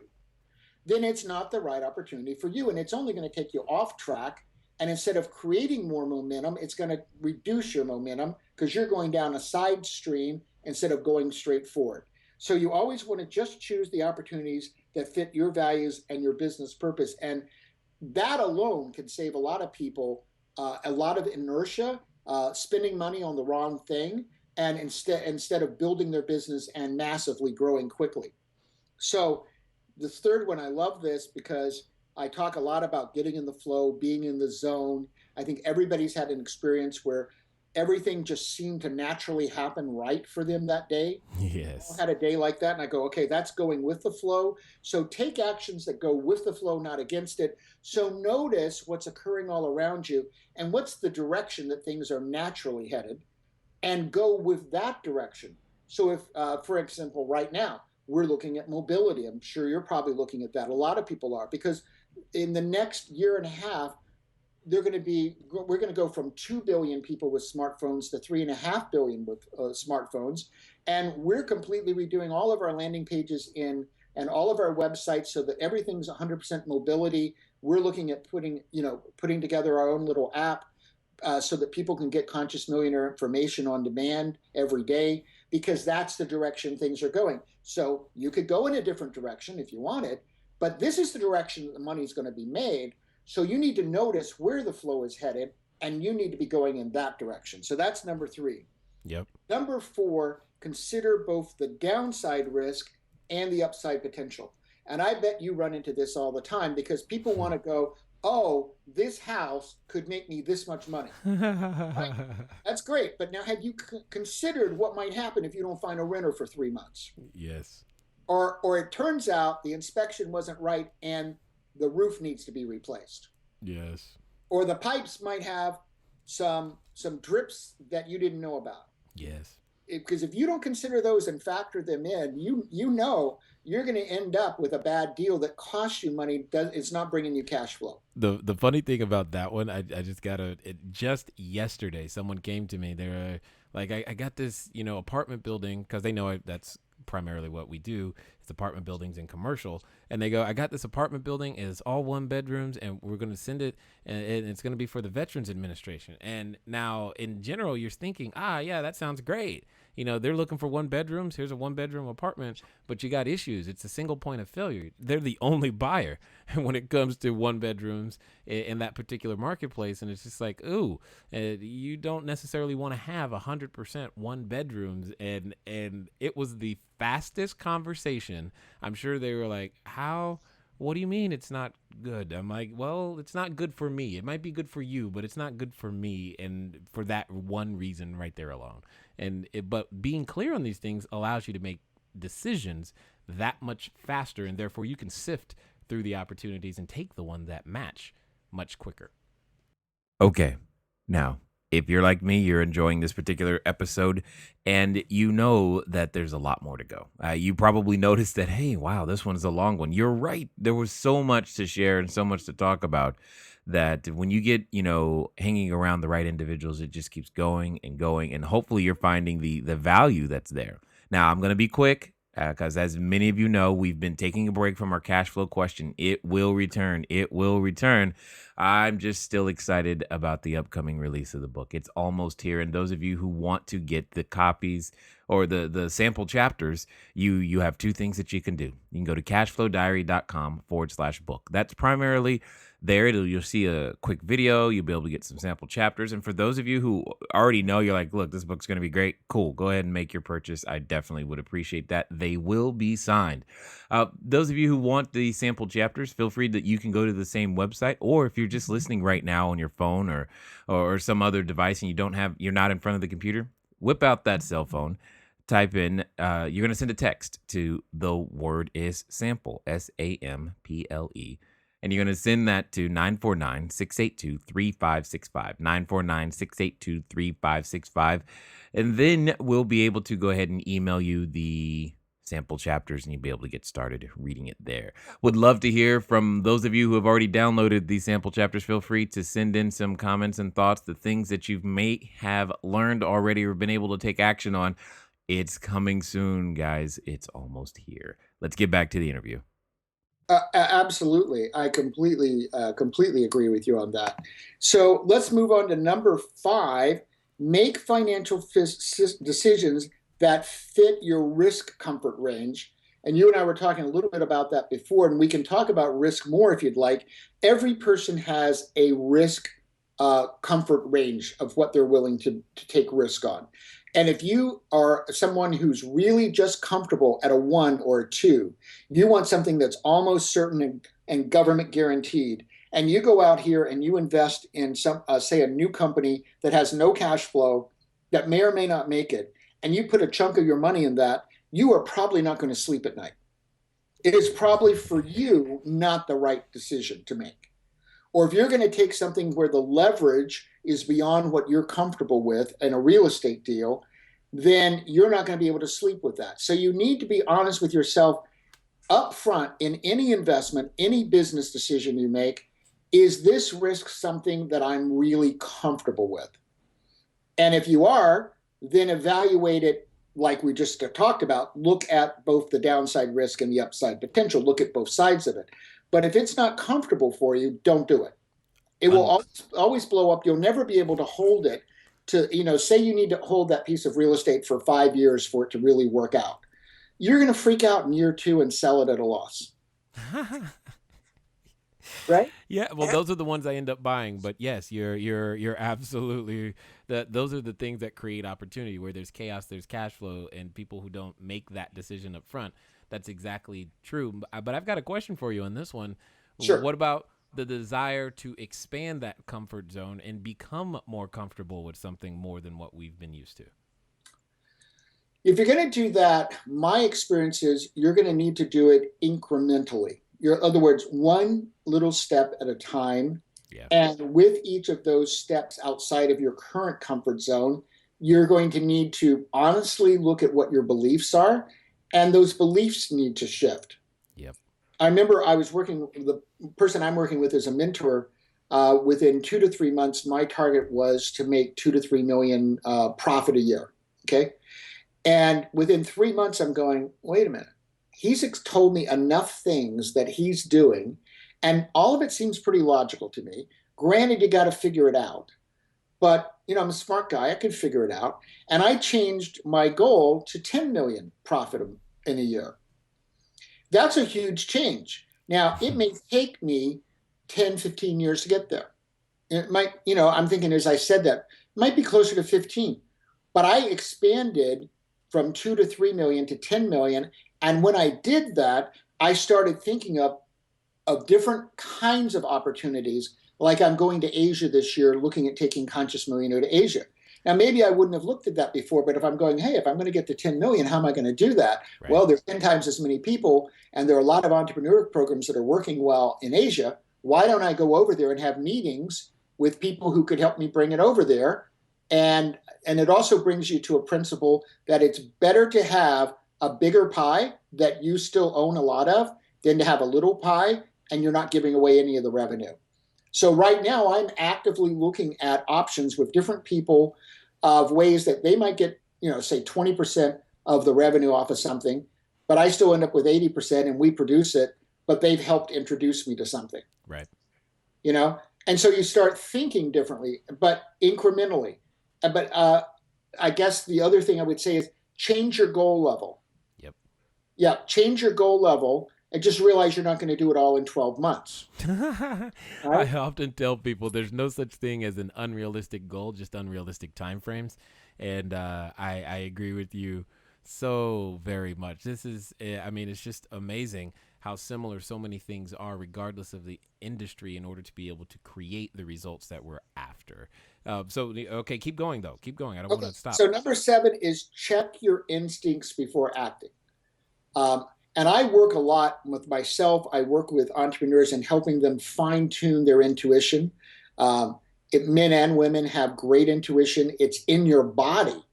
then it's not the right opportunity for you. And it's only going to take you off track. And instead of creating more momentum, it's going to reduce your momentum, because you're going down a side stream instead of going straight forward. So you always want to just choose the opportunities that fit your values and your business purpose. And that alone can save a lot of people a lot of inertia, spending money on the wrong thing, and instead of building their business and massively growing quickly. So the third one, I love this because I talk a lot about getting in the flow, being in the zone. I think everybody's had an experience where everything just seemed to naturally happen right for them that day. Yes. I had a day like that, and I go, okay, that's going with the flow. So take actions that go with the flow, not against it. So notice what's occurring all around you and what's the direction that things are naturally headed, and go with that direction. So if, for example, right now, we're looking at mobility. I'm sure you're probably looking at that. A lot of people are, because in the next year and a half, we're going to go from 2 billion people with smartphones to 3.5 billion with smartphones. And we're completely redoing all of our landing pages and all of our websites so that everything's 100% mobility. We're looking at putting together our own little app so that people can get Conscious Millionaire information on demand every day, because that's the direction things are going. So you could go in a different direction if you wanted, but this is the direction that the money is going to be made. So you need to notice where the flow is headed, and you need to be going in that direction. So that's number 3. Yep. Number 4, consider both the downside risk and the upside potential. And I bet you run into this all the time, because people want to go, oh, this house could make me this much money. Right? That's great. But now, have you considered what might happen if you don't find a renter for 3 months? Yes. Or it turns out the inspection wasn't right and the roof needs to be replaced. Yes. Or the pipes might have some drips that you didn't know about. Yes. Because if you don't consider those and factor them in, you know you're going to end up with a bad deal that costs you money. It's not bringing you cash flow. The funny thing about that one, I just just yesterday, someone came to me. They're like, I got this, apartment building, because they know that's primarily what we do. It's apartment buildings and commercial. And they go, I got this apartment building, and it's all 1 bedrooms, and we're going to send it, and it's going to be for the Veterans Administration. And now, in general, you're thinking, yeah, that sounds great. They're looking for 1 bedrooms. Here's a 1 bedroom apartment, but you got issues. It's a single point of failure. They're the only buyer when it comes to 1 bedrooms in that particular marketplace. And it's just like, you don't necessarily want to have 100% 1 bedrooms. And it was the fastest conversation. I'm sure they were like, what do you mean it's not good? I'm like, well, it's not good for me. It might be good for you, but it's not good for me. And for that one reason right there alone. But being clear on these things allows you to make decisions that much faster. And therefore you can sift through the opportunities and take the one that match much quicker. Okay. Now, if you're like me, you're enjoying this particular episode, and you know that there's a lot more to go. You probably noticed that, hey, wow, this one's a long one. You're right. There was so much to share and so much to talk about that when you get, hanging around the right individuals, it just keeps going and going. And hopefully you're finding the value that's there. Now, I'm going to be quick. because as many of you know, we've been taking a break from our cash flow question. It will return. It will return. I'm just still excited about the upcoming release of the book. It's almost here. And those of you who want to get the copies or the sample chapters, you have two things that you can do. You can go to cashflowdiary.com/book. That's primarily there. You'll see a quick video. You'll be able to get some sample chapters. And for those of you who already know, you're like, look, this book's going to be great. Cool. Go ahead and make your purchase. I definitely would appreciate that. They will be signed. Those of you who want the sample chapters, feel free that you can go to the same website, or if you're just listening right now on your phone or some other device and you're not in front of the computer, whip out that cell phone. Type in, you're going to send a text to the word is sample, SAMPLE. And you're going to send that to 949-682-3565, 949-682-3565. And then we'll be able to go ahead and email you the sample chapters and you'll be able to get started reading it there. Would love to hear from those of you who have already downloaded these sample chapters. Feel free to send in some comments and thoughts, the things that you may have learned already or been able to take action on. It's coming soon, guys. It's almost here. Let's get back to the interview. Absolutely. I completely agree with you on that. So let's move on to number 5. Make financial decisions that fit your risk comfort range. And you and I were talking a little bit about that before, and we can talk about risk more if you'd like. Every person has a risk comfort range of what they're willing to take risk on. And if you are someone who's really just comfortable at a 1 or a 2, you want something that's almost certain and government guaranteed, and you go out here and you invest in some, say, a new company that has no cash flow, that may or may not make it, and you put a chunk of your money in that, you are probably not going to sleep at night. It is probably for you not the right decision to make. Or if you're going to take something where the leverage is beyond what you're comfortable with in a real estate deal, then you're not going to be able to sleep with that. So you need to be honest with yourself up front in any investment, any business decision you make. Is this risk something that I'm really comfortable with? And if you are, then evaluate it like we just talked about. Look at both the downside risk and the upside potential. Look at both sides of it. But if it's not comfortable for you, don't do it. It will always blow up. You'll never be able to hold it to, say you need to hold that piece of real estate for 5 years for it to really work out. You're going to freak out in year 2 and sell it at a loss. Right? Yeah, well, those are the ones I end up buying. But yes, you're absolutely those are the things that create opportunity. Where there's chaos, there's cash flow, and people who don't make that decision up front. That's exactly true. But I've got a question for you on this one. Sure. What about the desire to expand that comfort zone and become more comfortable with something more than what we've been used to? If you're going to do that, my experience is you're going to need to do it incrementally. In other words, one little step at a time. Yeah. And with each of those steps outside of your current comfort zone, you're going to need to honestly look at what your beliefs are, and those beliefs need to shift. Yep. I remember I was the person I'm working with as a mentor. Within 2 to 3 months, my target was to make 2 to 3 million profit a year. Okay. And within 3 months, I'm going, wait a minute. He's told me enough things that he's doing, and all of it seems pretty logical to me. Granted, you got to figure it out. But, I'm a smart guy. I can figure it out. And I changed my goal to 10 million profit in a year. That's a huge change. Now, it may take me 10, 15 years to get there. It might, I'm thinking as I said that, it might be closer to 15. But I expanded from 2 to 3 million to 10 million. And when I did that, I started thinking of different kinds of opportunities. Like I'm going to Asia this year, looking at taking Conscious Millionaire to Asia. Now, maybe I wouldn't have looked at that before, but if I'm going, hey, if I'm going to get to 10 million, how am I going to do that? Right. Well, there's 10 times as many people, and there are a lot of entrepreneur programs that are working well in Asia. Why don't I go over there and have meetings with people who could help me bring it over there? And it also brings you to a principle that it's better to have a bigger pie that you still own a lot of than to have a little pie and you're not giving away any of the revenue. So right now I'm actively looking at options with different people of ways that they might get, say 20% of the revenue off of something. but I still end up with 80% and we produce it, but they've helped introduce me to something. Right. You know? And so you start thinking differently, but incrementally. But I guess the other thing I would say is change your goal level. Yep. Yeah, change your goal level and just realize you're not going to do it all in 12 months. I Right? often tell people there's no such thing as an unrealistic goal, just unrealistic timeframes. And I agree with you so very much. This is, I mean, it's just amazing how similar so many things are, regardless of the industry, in order to be able to create the results that we're after. Okay, keep going, though. Keep going. I don't want to stop. So number 7 is check your instincts before acting. And I work a lot with myself. I work with entrepreneurs and helping them fine tune their intuition. Men and women have great intuition. It's in your body.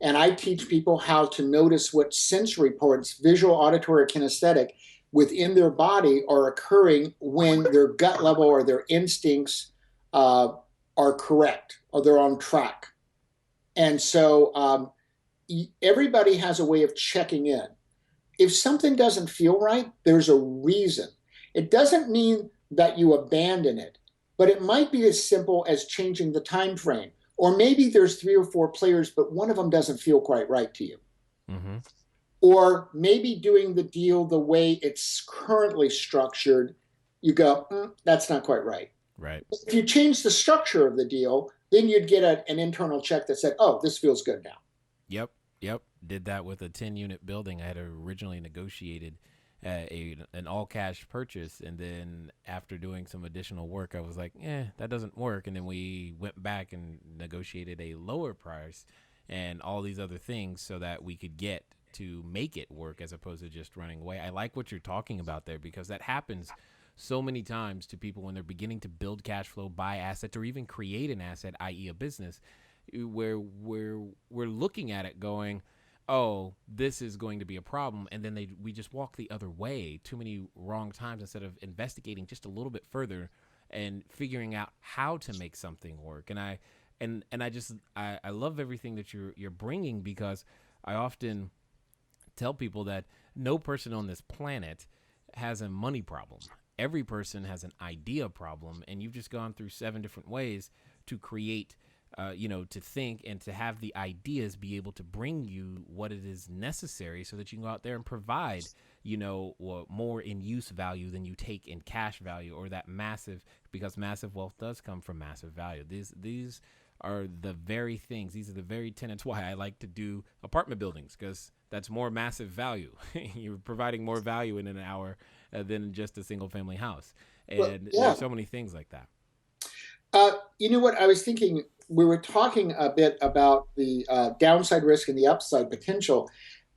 And I teach people how to notice what sensory parts, visual, auditory, or kinesthetic, within their body are occurring when their gut level or their instincts are correct or they're on track. And so everybody has a way of checking in. If something doesn't feel right, there's a reason. It doesn't mean that you abandon it, but it might be as simple as changing the time frame. Or maybe there's 3 or 4 players, but one of them doesn't feel quite right to you. Mm-hmm. Or maybe doing the deal the way it's currently structured, you go, that's not quite right. Right. If you change the structure of the deal, then you'd get an internal check that said, oh, this feels good now. Yep. Did that with a 10-unit building. I had originally negotiated an all-cash purchase, and then after doing some additional work, I was like, that doesn't work. And then we went back and negotiated a lower price and all these other things so that we could get to make it work as opposed to just running away. I like what you're talking about there, because that happens so many times to people when they're beginning to build cash flow, buy assets, or even create an asset, i.e. a business, where we're looking at it going, oh, this is going to be a problem, and then we just walk the other way too many wrong times instead of investigating just a little bit further and figuring out how to make something work. And I love everything that you're bringing, because I often tell people that no person on this planet has a money problem. Every person has an idea problem, and you've just gone through 7 different ways to create, to think and to have the ideas be able to bring you what it is necessary so that you can go out there and provide, more in use value than you take in cash value, or that massive, because massive wealth does come from massive value. These are the very things. These are the very tenets why I like to do apartment buildings, because that's more massive value. You're providing more value in an hour than just a single family house. And there's so many things like that. You know what? I was thinking, we were talking a bit about the downside risk and the upside potential.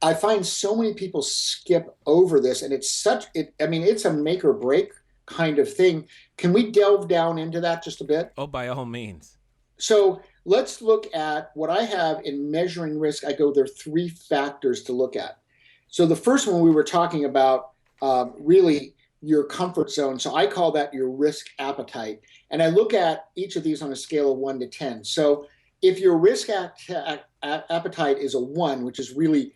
I find so many people skip over this, and it's a make or break kind of thing. Can we delve down into that just a bit? Oh, by all means. So let's look at what I have in measuring risk. There are 3 factors to look at. So the first one we were talking about, really your comfort zone. So I call that your risk appetite. And I look at each of these on a scale of 1 to 10. So if your risk appetite is a 1, which is really,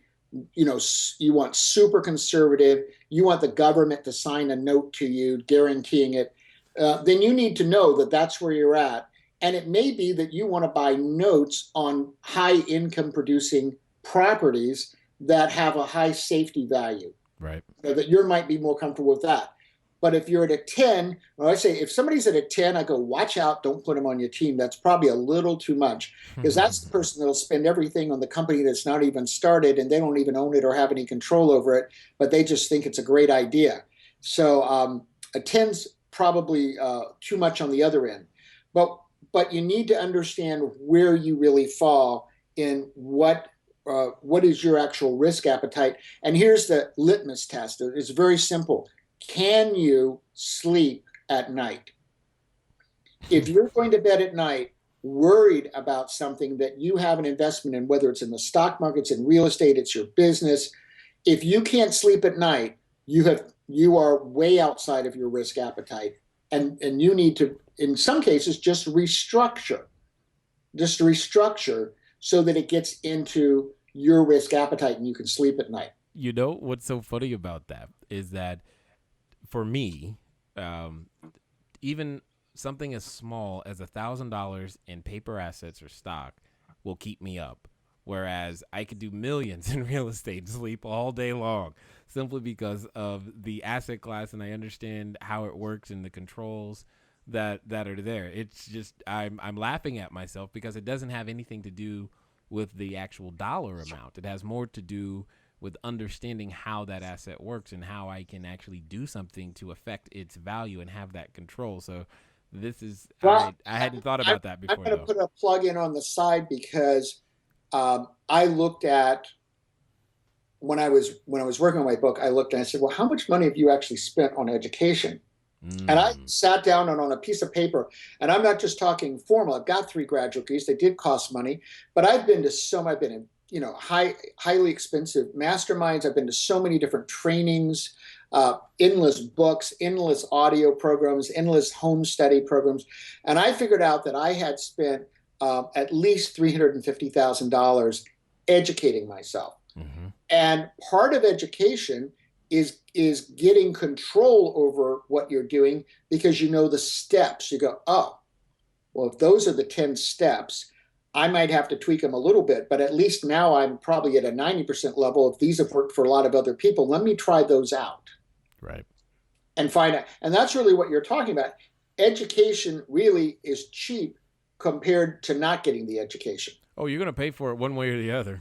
you want super conservative, you want the government to sign a note to you guaranteeing it, then you need to know that that's where you're at. And it may be that you want to buy notes on high income producing properties that have a high safety value. Right. So that you might be more comfortable with that. But if you're at a 10, I say if somebody's at a 10, I go, watch out, don't put them on your team. That's probably a little too much, because that's the person that'll spend everything on the company that's not even started, and they don't even own it or have any control over it, but they just think it's a great idea. So a 10's probably too much on the other end. But you need to understand where you really fall in what is your actual risk appetite. And here's the litmus test. It's very simple. Can you sleep at night? If you're going to bed at night worried about something that you have an investment in, whether it's in the stock markets, in real estate, it's your business, if you can't sleep at night, you are way outside of your risk appetite. And you need to, in some cases, just restructure so that it gets into your risk appetite and you can sleep at night. you know what's so funny about that is that for me, even something as small as $1,000 in paper assets or stock will keep me up. Whereas I could do millions in real estate and sleep all day long simply because of the asset class, and I understand how it works and the controls that are there. It's just I'm laughing at myself because it doesn't have anything to do with the actual dollar amount. It has more to do with understanding how that asset works and how I can actually do something to affect its value and have that control. So this is Well, I hadn't thought about that before. I'm going to put a plug in on the side because I looked at when I was working on my book. I looked and I said, "Well, how much money have you actually spent on education?" And I sat down and on a piece of paper, and I'm not just talking formal. I've got 3 graduate degrees. They did cost money, but I've been in, highly expensive masterminds. I've been to so many different trainings, endless books, endless audio programs, endless home study programs. And I figured out that I had spent at least $350,000 educating myself. Mm-hmm. And part of education is getting control over what you're doing because you know the steps. You go, oh, well, if those are the 10 steps, I might have to tweak them a little bit, but at least now I'm probably at a 90% level. If these have worked for a lot of other people, let me try those out. Right. And find out. And that's really what you're talking about. Education really is cheap compared to not getting the education. Oh, you're going to pay for it one way or the other.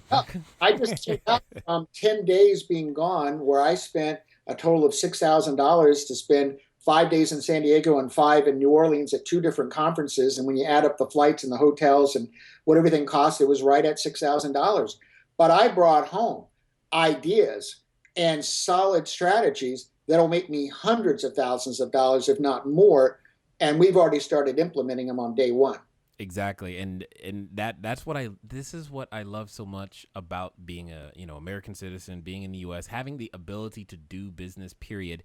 I just came out from 10 days being gone where I spent a total of $6,000 to spend 5 days in San Diego and 5 in New Orleans at 2 different conferences. And when you add up the flights and the hotels and what everything cost, it was right at $6,000. But I brought home ideas and solid strategies that'll make me hundreds of thousands of dollars, if not more. And we've already started implementing them on day one. Exactly. And this is what I love so much about being a, American citizen, being in the US, having the ability to do business, period,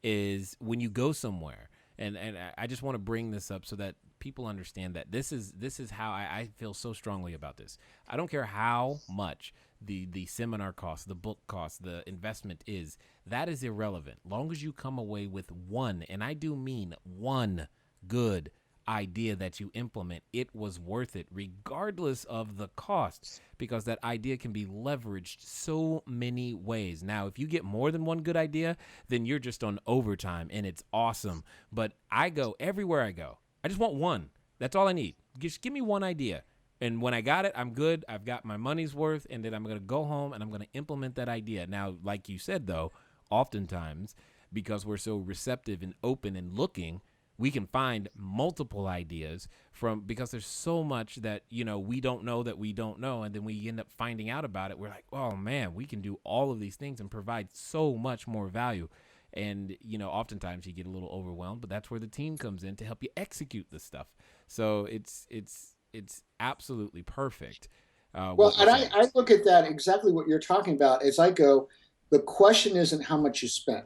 is when you go somewhere. And I just want to bring this up so that people understand that this is how I feel so strongly about this. I don't care how much the seminar costs, the book costs, the investment is. That is irrelevant. Long as you come away with one, and I do mean one good idea that you implement, it was worth it regardless of the cost, because that idea can be leveraged so many ways. Now, if you get more than one good idea, then you're just on overtime and it's awesome. But I go everywhere I go, I just want one. That's all I need. Just give me one idea. And when I got it, I'm good. I've got my money's worth, and then I'm going to go home and I'm going to implement that idea. Now, like you said, though, oftentimes because we're so receptive and open and looking, we can find multiple ideas because there's so much that, we don't know that we don't know. And then we end up finding out about it. We're like, oh man, we can do all of these things and provide so much more value. And, oftentimes you get a little overwhelmed, but that's where the team comes in to help you execute this stuff. So it's absolutely perfect. Well, and I look at that exactly what you're talking about as I go, the question isn't how much you spent.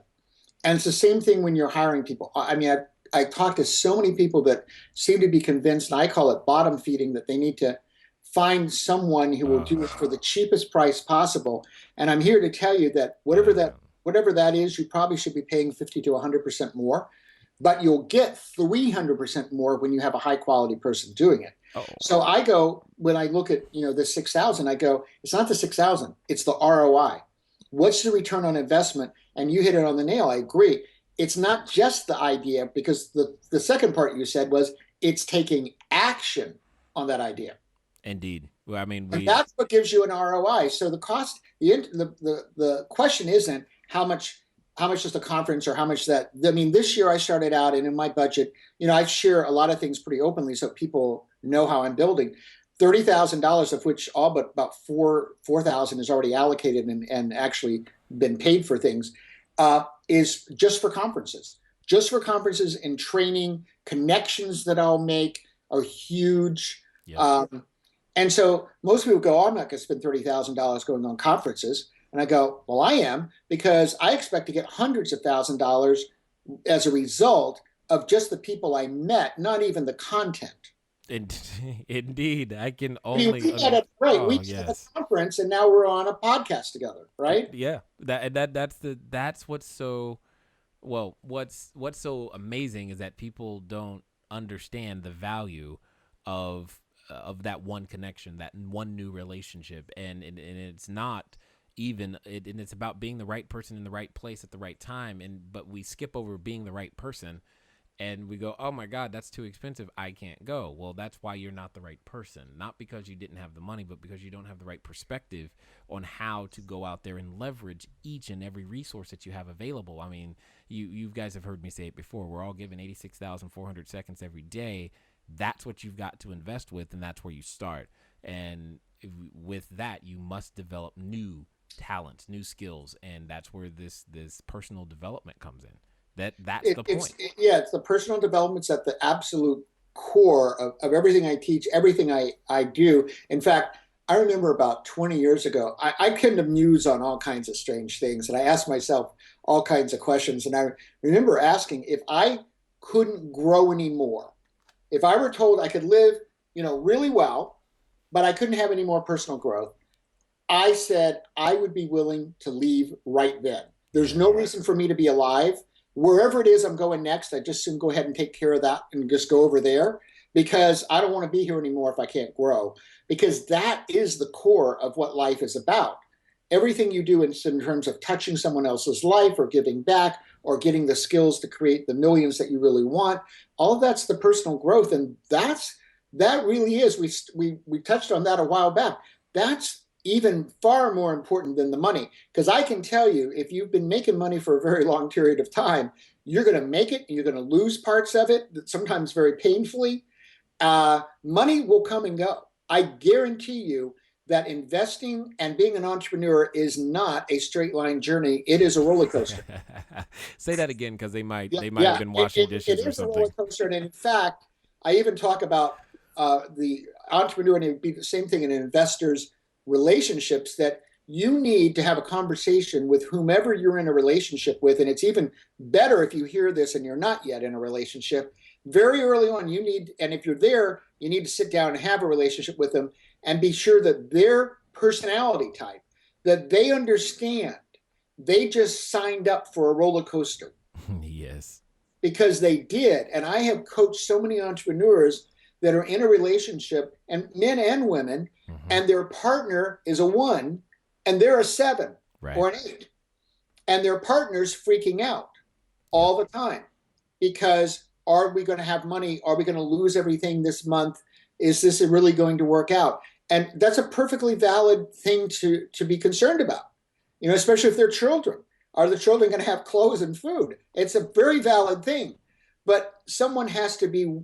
And it's the same thing when you're hiring people. I mean, I talk to so many people that seem to be convinced, and I call it bottom feeding, that they need to find someone who will do it for the cheapest price possible. And I'm here to tell you that whatever that is, you probably should be paying 50 to 100% more, but you'll get 300% more when you have a high quality person doing it. Oh. So I go, when I look at, the 6,000, I go, it's not the 6,000, it's the ROI. What's the return on investment? And you hit it on the nail. I agree. It's not just the idea, because the second part you said was it's taking action on that idea. Indeed. Well, I mean, and that's what gives you an ROI. So the cost, the question isn't how much is the conference or how much that. I mean, this year I started out, and in my budget, I share a lot of things pretty openly so people know how I'm building. $30,000 of which all but about $4,000 is already allocated and actually been paid for things. Is just for conferences and training. Connections that I'll make are huge. Yep. And so most people go, I'm not going to spend $30,000 going on conferences. And I go, well, I am, because I expect to get hundreds of $1,000s as a result of just the people I met, not even the content. Indeed, I can You only. see that at right. We Oh met at a yes, conference, and now we're on a podcast together, right? yeah. That's what's so well. What's so amazing is that people don't understand the value of that one connection, that one new relationship, and it's not even and it's about being the right person in the right place at the right time, and but we skip over being the right person and we go, oh my God, that's too expensive, I can't go. Well, that's why you're not the right person. Not because you didn't have the money, but because you don't have the right perspective on how to go out there and leverage each and every resource that you have available. I mean, you guys have heard me say it before. We're all given 86,400 seconds every day. That's what you've got to invest with, and that's where you start. And with that, you must develop new talents, new skills, and that's where this personal development comes in. That's the point. It's the personal development's at the absolute core of everything I teach, everything I do. In fact, I remember about 20 years ago, I couldn't muse on all kinds of strange things. And I asked myself all kinds of questions. And I remember asking if I couldn't grow anymore, if I were told I could live, really well, but I couldn't have any more personal growth, I said I would be willing to leave right then. There's no reason for me to be alive. Wherever it is I'm going next, I just soon go ahead and take care of that and just go over there because I don't want to be here anymore if I can't grow. Because that is the core of what life is about. Everything you do in terms of touching someone else's life or giving back or getting the skills to create the millions that you really want, all of that's the personal growth. And that really is, we touched on that a while back. That's even far more important than the money. Because I can tell you, if you've been making money for a very long period of time, you're going to make it, and you're going to lose parts of it, sometimes very painfully. Money will come and go. I guarantee you that investing and being an entrepreneur is not a straight line journey. It is a roller coaster. Say that again, because they might have been washing dishes or something. It is a roller coaster, and in fact, I even talk about the entrepreneur, and it would be the same thing in investors' relationships, that you need to have a conversation with whomever you're in a relationship with. And it's even better if you hear this and you're not yet in a relationship. Very early on, and if you're there, you need to sit down and have a relationship with them and be sure that their personality type, that they understand they just signed up for a roller coaster. Yes. Because they did. And I have coached so many entrepreneurs that are in a relationship, and men and women, and their partner is a 1 and they're a 7 or an 8. And their partner's freaking out all the time because, are we going to have money? Are we going to lose everything this month? Is this really going to work out? And that's a perfectly valid thing to be concerned about, especially if they're children. Are the children going to have clothes and food? It's a very valid thing. But someone has to be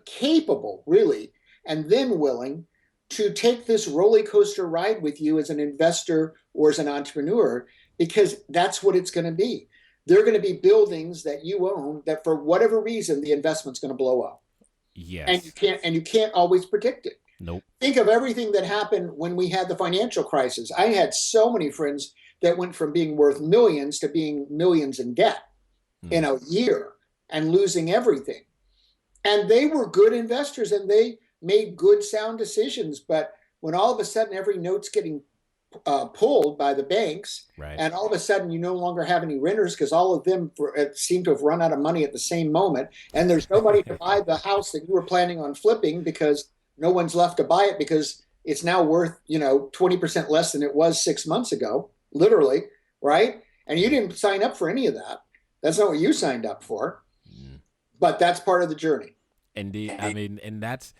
capable, really, and then willing to take this roller coaster ride with you as an investor or as an entrepreneur, because that's what it's going to be. There are going to be buildings that you own that, for whatever reason, the investment's going to blow up. Yes. And you can't always predict it. Nope. Think of everything that happened when we had the financial crisis. I had so many friends that went from being worth millions to being millions in debt in a year and losing everything. And they were good investors and they made good, sound decisions. But when all of a sudden every note's getting pulled by the banks, and all of a sudden you no longer have any renters because all of them seem to have run out of money at the same moment, and there's nobody to buy the house that you were planning on flipping because no one's left to buy it because it's now worth 20% less than it was 6 months ago, literally, right? And you didn't sign up for any of that. That's not what you signed up for. But that's part of the journey. Indeed. I mean, and that's,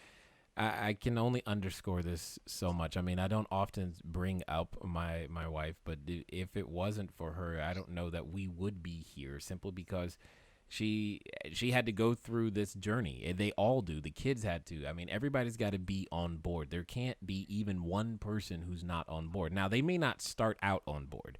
I can only underscore this so much. I mean, I don't often bring up my wife, but if it wasn't for her, I don't know that we would be here, simply because she had to go through this journey. They all do. The kids had to. I mean, everybody's got to be on board. There can't be even one person who's not on board. Now, they may not start out on board,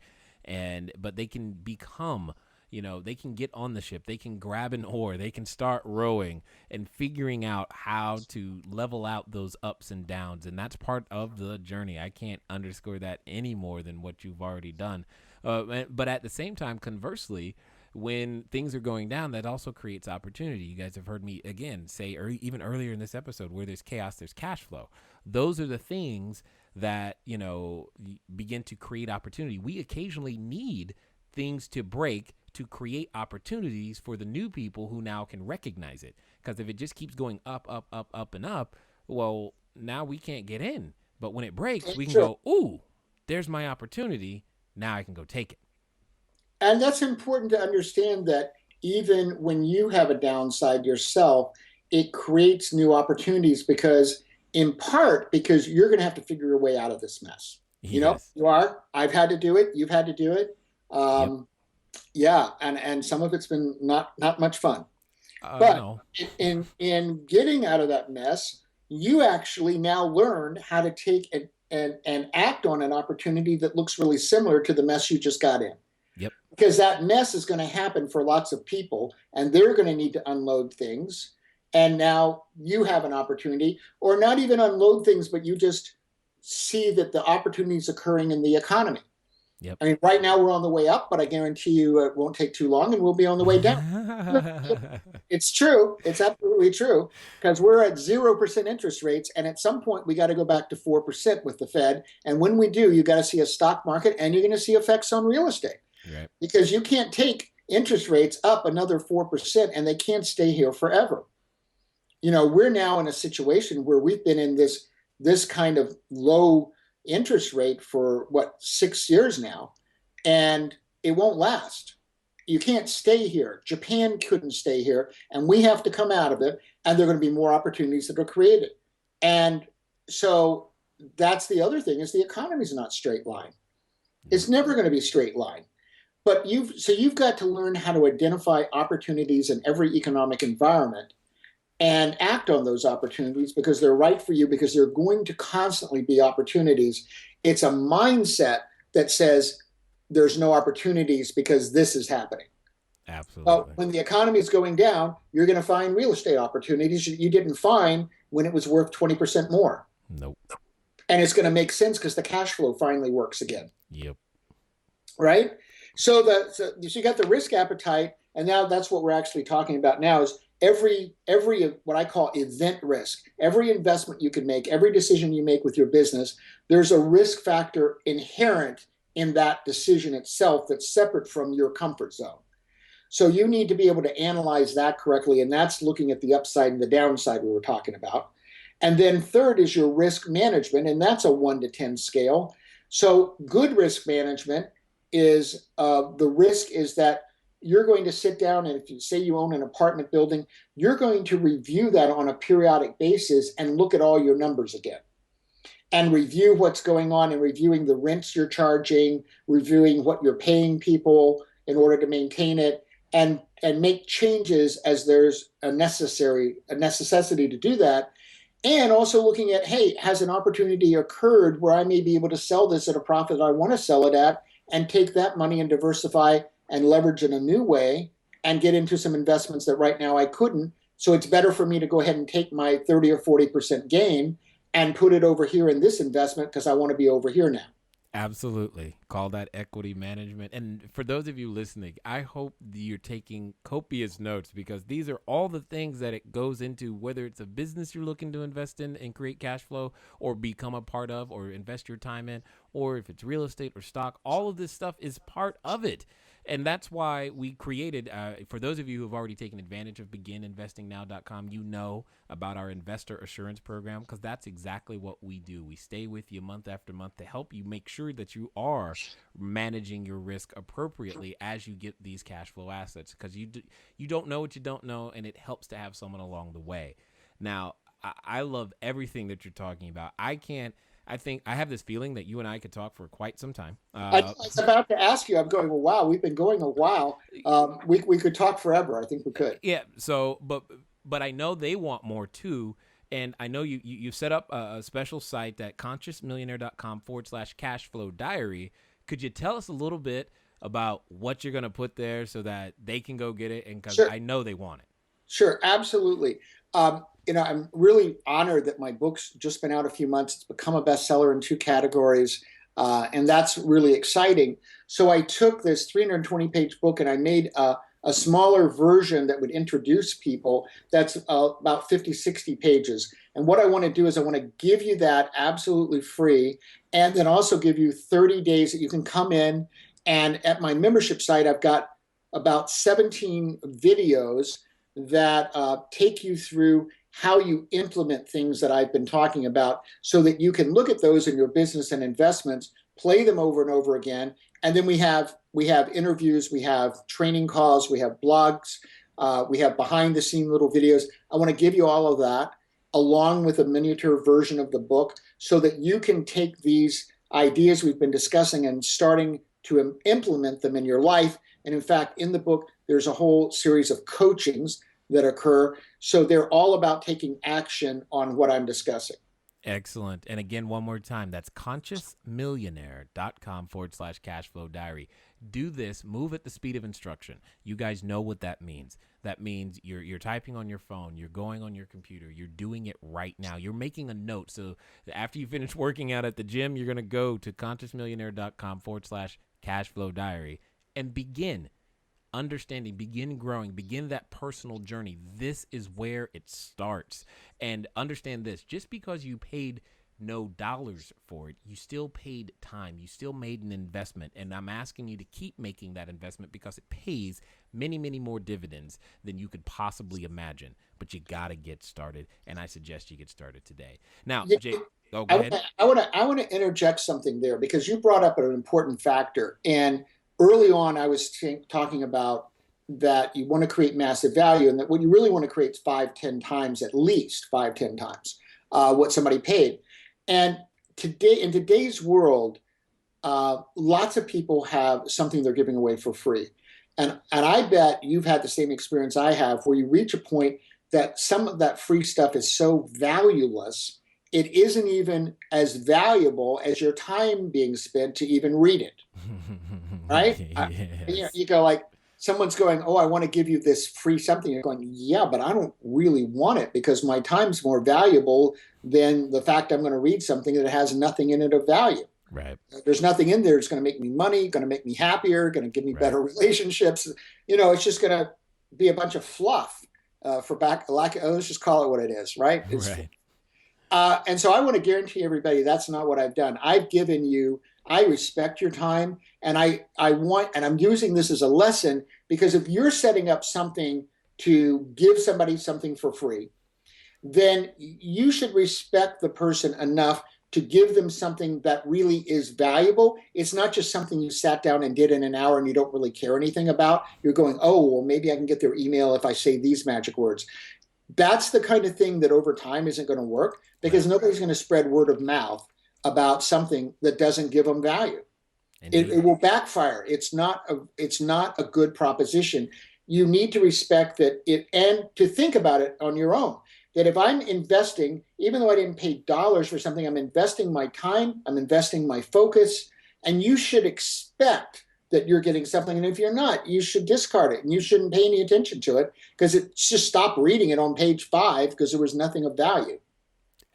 but they can become, they can get on the ship, they can grab an oar, they can start rowing and figuring out how to level out those ups and downs. And that's part of the journey. I can't underscore that any more than what you've already done. But at the same time, conversely, when things are going down, that also creates opportunity. You guys have heard me again say, or even earlier in this episode, where there's chaos, there's cash flow. Those are the things that, begin to create opportunity. We occasionally need things to break to create opportunities for the new people who now can recognize it. Because if it just keeps going up, up, up, up, and up, well, now we can't get in. But when it breaks, we can go, ooh, there's my opportunity. Now I can go take it. And that's important to understand, that even when you have a downside yourself, it creates new opportunities, because in part because you're going to have to figure your way out of this mess. Yes. You are. I've had to do it. You've had to do it. Yep. Yeah, and some of it's been not much fun. But no. in getting out of that mess, you actually now learned how to take and act on an opportunity that looks really similar to the mess you just got in. Yep. Because that mess is going to happen for lots of people, and they're going to need to unload things. And now you have an opportunity, or not even unload things, but you just see that the opportunity is occurring in the economy. Yep. I mean, right now we're on the way up, but I guarantee you it won't take too long and we'll be on the way down. It's true. It's absolutely true, because we're at 0% interest rates. And at some point we got to go back to 4% with the Fed. And when we do, you got to see a stock market, and you're going to see effects on real estate. Right. Because you can't take interest rates up another 4%, and they can't stay here forever. We're now in a situation where we've been in this kind of low interest rate for 6 years now, and it won't last. You can't stay here. Japan couldn't stay here, and we have to come out of it, and there are going to be more opportunities that are created. And so that's the other thing, is the economy is not straight line. It's never going to be straight line. But you've got to learn how to identify opportunities in every economic environment and act on those opportunities, because they're right for you, because they're going to constantly be opportunities. It's a mindset that says there's no opportunities because this is happening. Absolutely. But when the economy is going down, you're going to find real estate opportunities that you didn't find when it was worth 20% more. Nope. And it's going to make sense because the cash flow finally works again. Yep. Right? So you got the risk appetite, and now that's what we're actually talking about now, is every what I call event risk. Every investment you can make, every decision you make with your business, there's a risk factor inherent in that decision itself that's separate from your comfort zone. So you need to be able to analyze that correctly, and that's looking at the upside and the downside we were talking about. And then third is your risk management, and that's a 1 to 10 scale. So good risk management is the risk is that you're going to sit down, and if you say you own an apartment building, you're going to review that on a periodic basis and look at all your numbers again and review what's going on, and reviewing the rents you're charging, reviewing what you're paying people in order to maintain it, and make changes as there's a necessity to do that. And also looking at, hey, has an opportunity occurred where I may be able to sell this at a profit I want to sell it at, and take that money and diversify and leverage in a new way and get into some investments that right now I couldn't. So it's better for me to go ahead and take my 30 or 40% gain and put it over here in this investment because I want to be over here now. Absolutely. Call that equity management. And for those of you listening, I hope you're taking copious notes, because these are all the things that it goes into, whether it's a business you're looking to invest in and create cash flow or become a part of or invest your time in, or if it's real estate or stock, all of this stuff is part of it. And that's why we created, for those of you who have already taken advantage of begininvestingnow.com, you know about our investor assurance program, because that's exactly what we do. We stay with you month after month to help you make sure that you are managing your risk appropriately as you get these cash flow assets, because you don't know what you don't know, and it helps to have someone along the way. Now, I love everything that you're talking about. I think I have this feeling that you and I could talk for quite some time. I was about to ask you. I'm going, well, wow, we've been going a while. We could talk forever. I think we could. Yeah. So, but I know they want more too. And I know you set up a special site at consciousmillionaire.com/CashFlowDiary. Could you tell us a little bit about what you're going to put there so that they can go get it? And because I know they want it. Sure. Absolutely. I'm really honored that my book's just been out a few months. It's become a bestseller in 2 categories, and that's really exciting. So I took this 320-page book and I made a smaller version that would introduce people that's about 50, 60 pages. And what I want to do is I want to give you that absolutely free, and then also give you 30 days that you can come in. And at my membership site, I've got about 17 videos that take you through how you implement things that I've been talking about, so that you can look at those in your business and investments, play them over and over again. And then we have interviews, we have training calls, we have blogs, we have behind the scene little videos. I want to give you all of that along with a miniature version of the book, so that you can take these ideas we've been discussing and starting to implement them in your life. And in fact, in the book, there's a whole series of coachings that occur. So they're all about taking action on what I'm discussing. Excellent. And again, one more time, that's consciousmillionaire.com/cashflowdiary. Do this, move at the speed of instruction. You guys know what that means. That means you're typing on your phone, you're going on your computer, you're doing it right now. You're making a note. So after you finish working out at the gym, you're going to go to consciousmillionaire.com/cashflowdiary and begin understanding, begin growing, begin that personal journey. This is where it starts. And understand this, just because you paid no dollars for it, you still paid time. You still made an investment. And I'm asking you to keep making that investment, because it pays many, many more dividends than you could possibly imagine. But you got to get started. And I suggest you get started today. Now, Jay, go ahead. I want to interject something there, because you brought up an important factor. And early on, I was talking about that you want to create massive value, and that what you really want to create is 5-10 times, at least 5-10 times what somebody paid. And today, in today's world, lots of people have something they're giving away for free. And I bet you've had the same experience I have, where you reach a point that some of that free stuff is so valueless, it isn't even as valuable as your time being spent to even read it. Right? Yes. You go like, someone's going, oh, I want to give you this free something. You're going, yeah, but I don't really want it, because my time's more valuable than the fact I'm going to read something that has nothing in it of value. Right. There's nothing in there that's going to make me money, going to make me happier, going to give me better relationships. It's just going to be a bunch of fluff let's just call it what it is, right? Right. And so I want to guarantee everybody that's not what I've done. I respect your time, and I'm using this as a lesson, because if you're setting up something to give somebody something for free, then you should respect the person enough to give them something that really is valuable. It's not just something you sat down and did in an hour and you don't really care anything about. You're going, oh, well, maybe I can get their email if I say these magic words. That's the kind of thing that over time isn't going to work, because nobody's going to spread word of mouth about something that doesn't give them value. It will backfire. It's not a good proposition. You need to respect that and to think about it on your own. That if I'm investing, even though I didn't pay dollars for something, I'm investing my time, I'm investing my focus, and you should expect that you're getting something. And if you're not, you should discard it, and you shouldn't pay any attention to it, because it's just stop reading it on page 5 because there was nothing of value.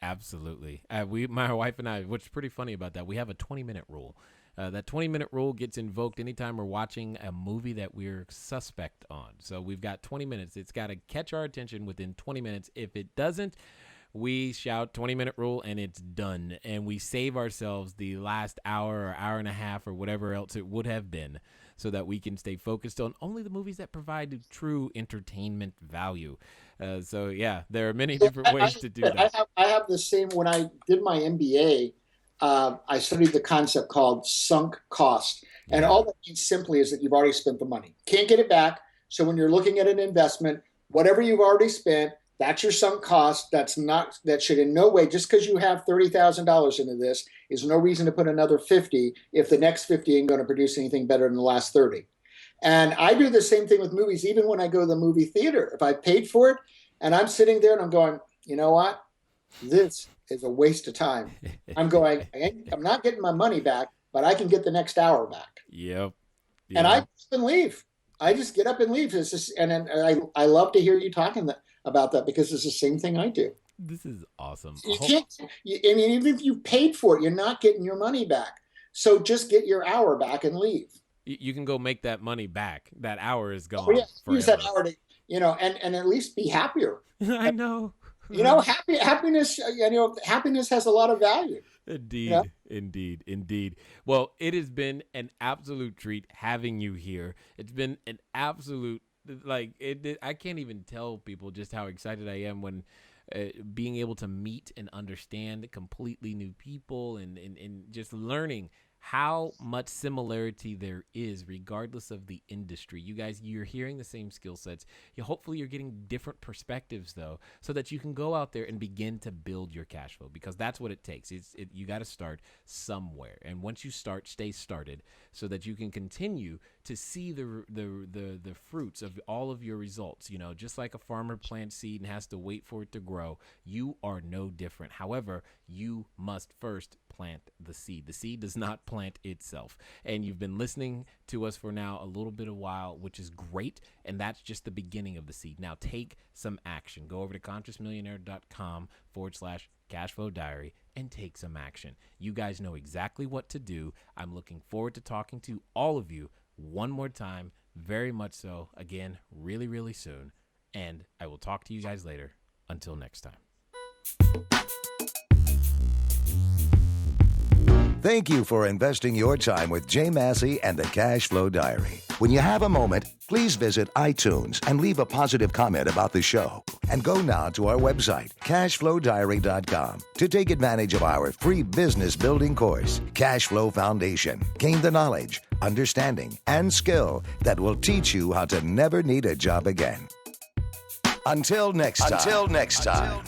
Absolutely. My wife and I, what's pretty funny about that, we have a 20-minute rule. That 20-minute rule gets invoked anytime we're watching a movie that we're suspect on. So we've got 20 minutes. It's got to catch our attention within 20 minutes. If it doesn't, we shout 20-minute rule and it's done. And we save ourselves the last hour or hour and a half or whatever else it would have been, so that we can stay focused on only the movies that provide true entertainment value. So yeah, there are many different ways to do that. I have the same. When I did my MBA, I studied the concept called sunk cost. And all that means simply is that you've already spent the money. Can't get it back. So when you're looking at an investment, whatever you've already spent, that's your sunk cost. That should in no way, just because you have $30,000 into this, is no reason to put another 50 if the next 50 ain't going to produce anything better than the last 30. And I do the same thing with movies, even when I go to the movie theater. If I paid for it and I'm sitting there and I'm going, you know what? This is a waste of time. I'm going, I'm not getting my money back, but I can get the next hour back. Yep. And I just leave. I just get up and leave. I love to hear you talking about that, because it's the same thing I do. This is awesome. You can't, I mean, even if you paid for it, you're not getting your money back. So just get your hour back and leave. You can go make that money back. That hour is gone. Oh, yeah. Use that forever. hour to, and at least be happier. I know. Happiness, happiness has a lot of value. Indeed. Well, it has been an absolute treat having you here. It's been an absolute, I can't even tell people just how excited I am when being able to meet and understand completely new people and just learning how much similarity there is regardless of the industry. You guys, you're hearing the same skill sets. Hopefully you're getting different perspectives though, so that you can go out there and begin to build your cash flow, because that's what it takes. You got to start somewhere. And once you start, stay started so that you can continue to see the fruits of all of your results. Just like a farmer plants seed and has to wait for it to grow, you are no different. However, you must first plant the seed. The seed does not plant itself. And you've been listening to us for now a little bit of while, which is great. And that's just the beginning of the seed. Now take some action. Go over to consciousmillionaire.com/CashFlowDiary and take some action. You guys know exactly what to do. I'm looking forward to talking to all of you one more time, very much so, again, really, really soon. And I will talk to you guys later. Until next time. Thank you for investing your time with Jay Massey and the Cash Flow Diary. When you have a moment, please visit iTunes and leave a positive comment about the show. And go now to our website, CashFlowDiary.com, to take advantage of our free business building course, Cash Flow Foundation. Gain the knowledge, understanding, and skill that will teach you how to never need a job again. Until next time.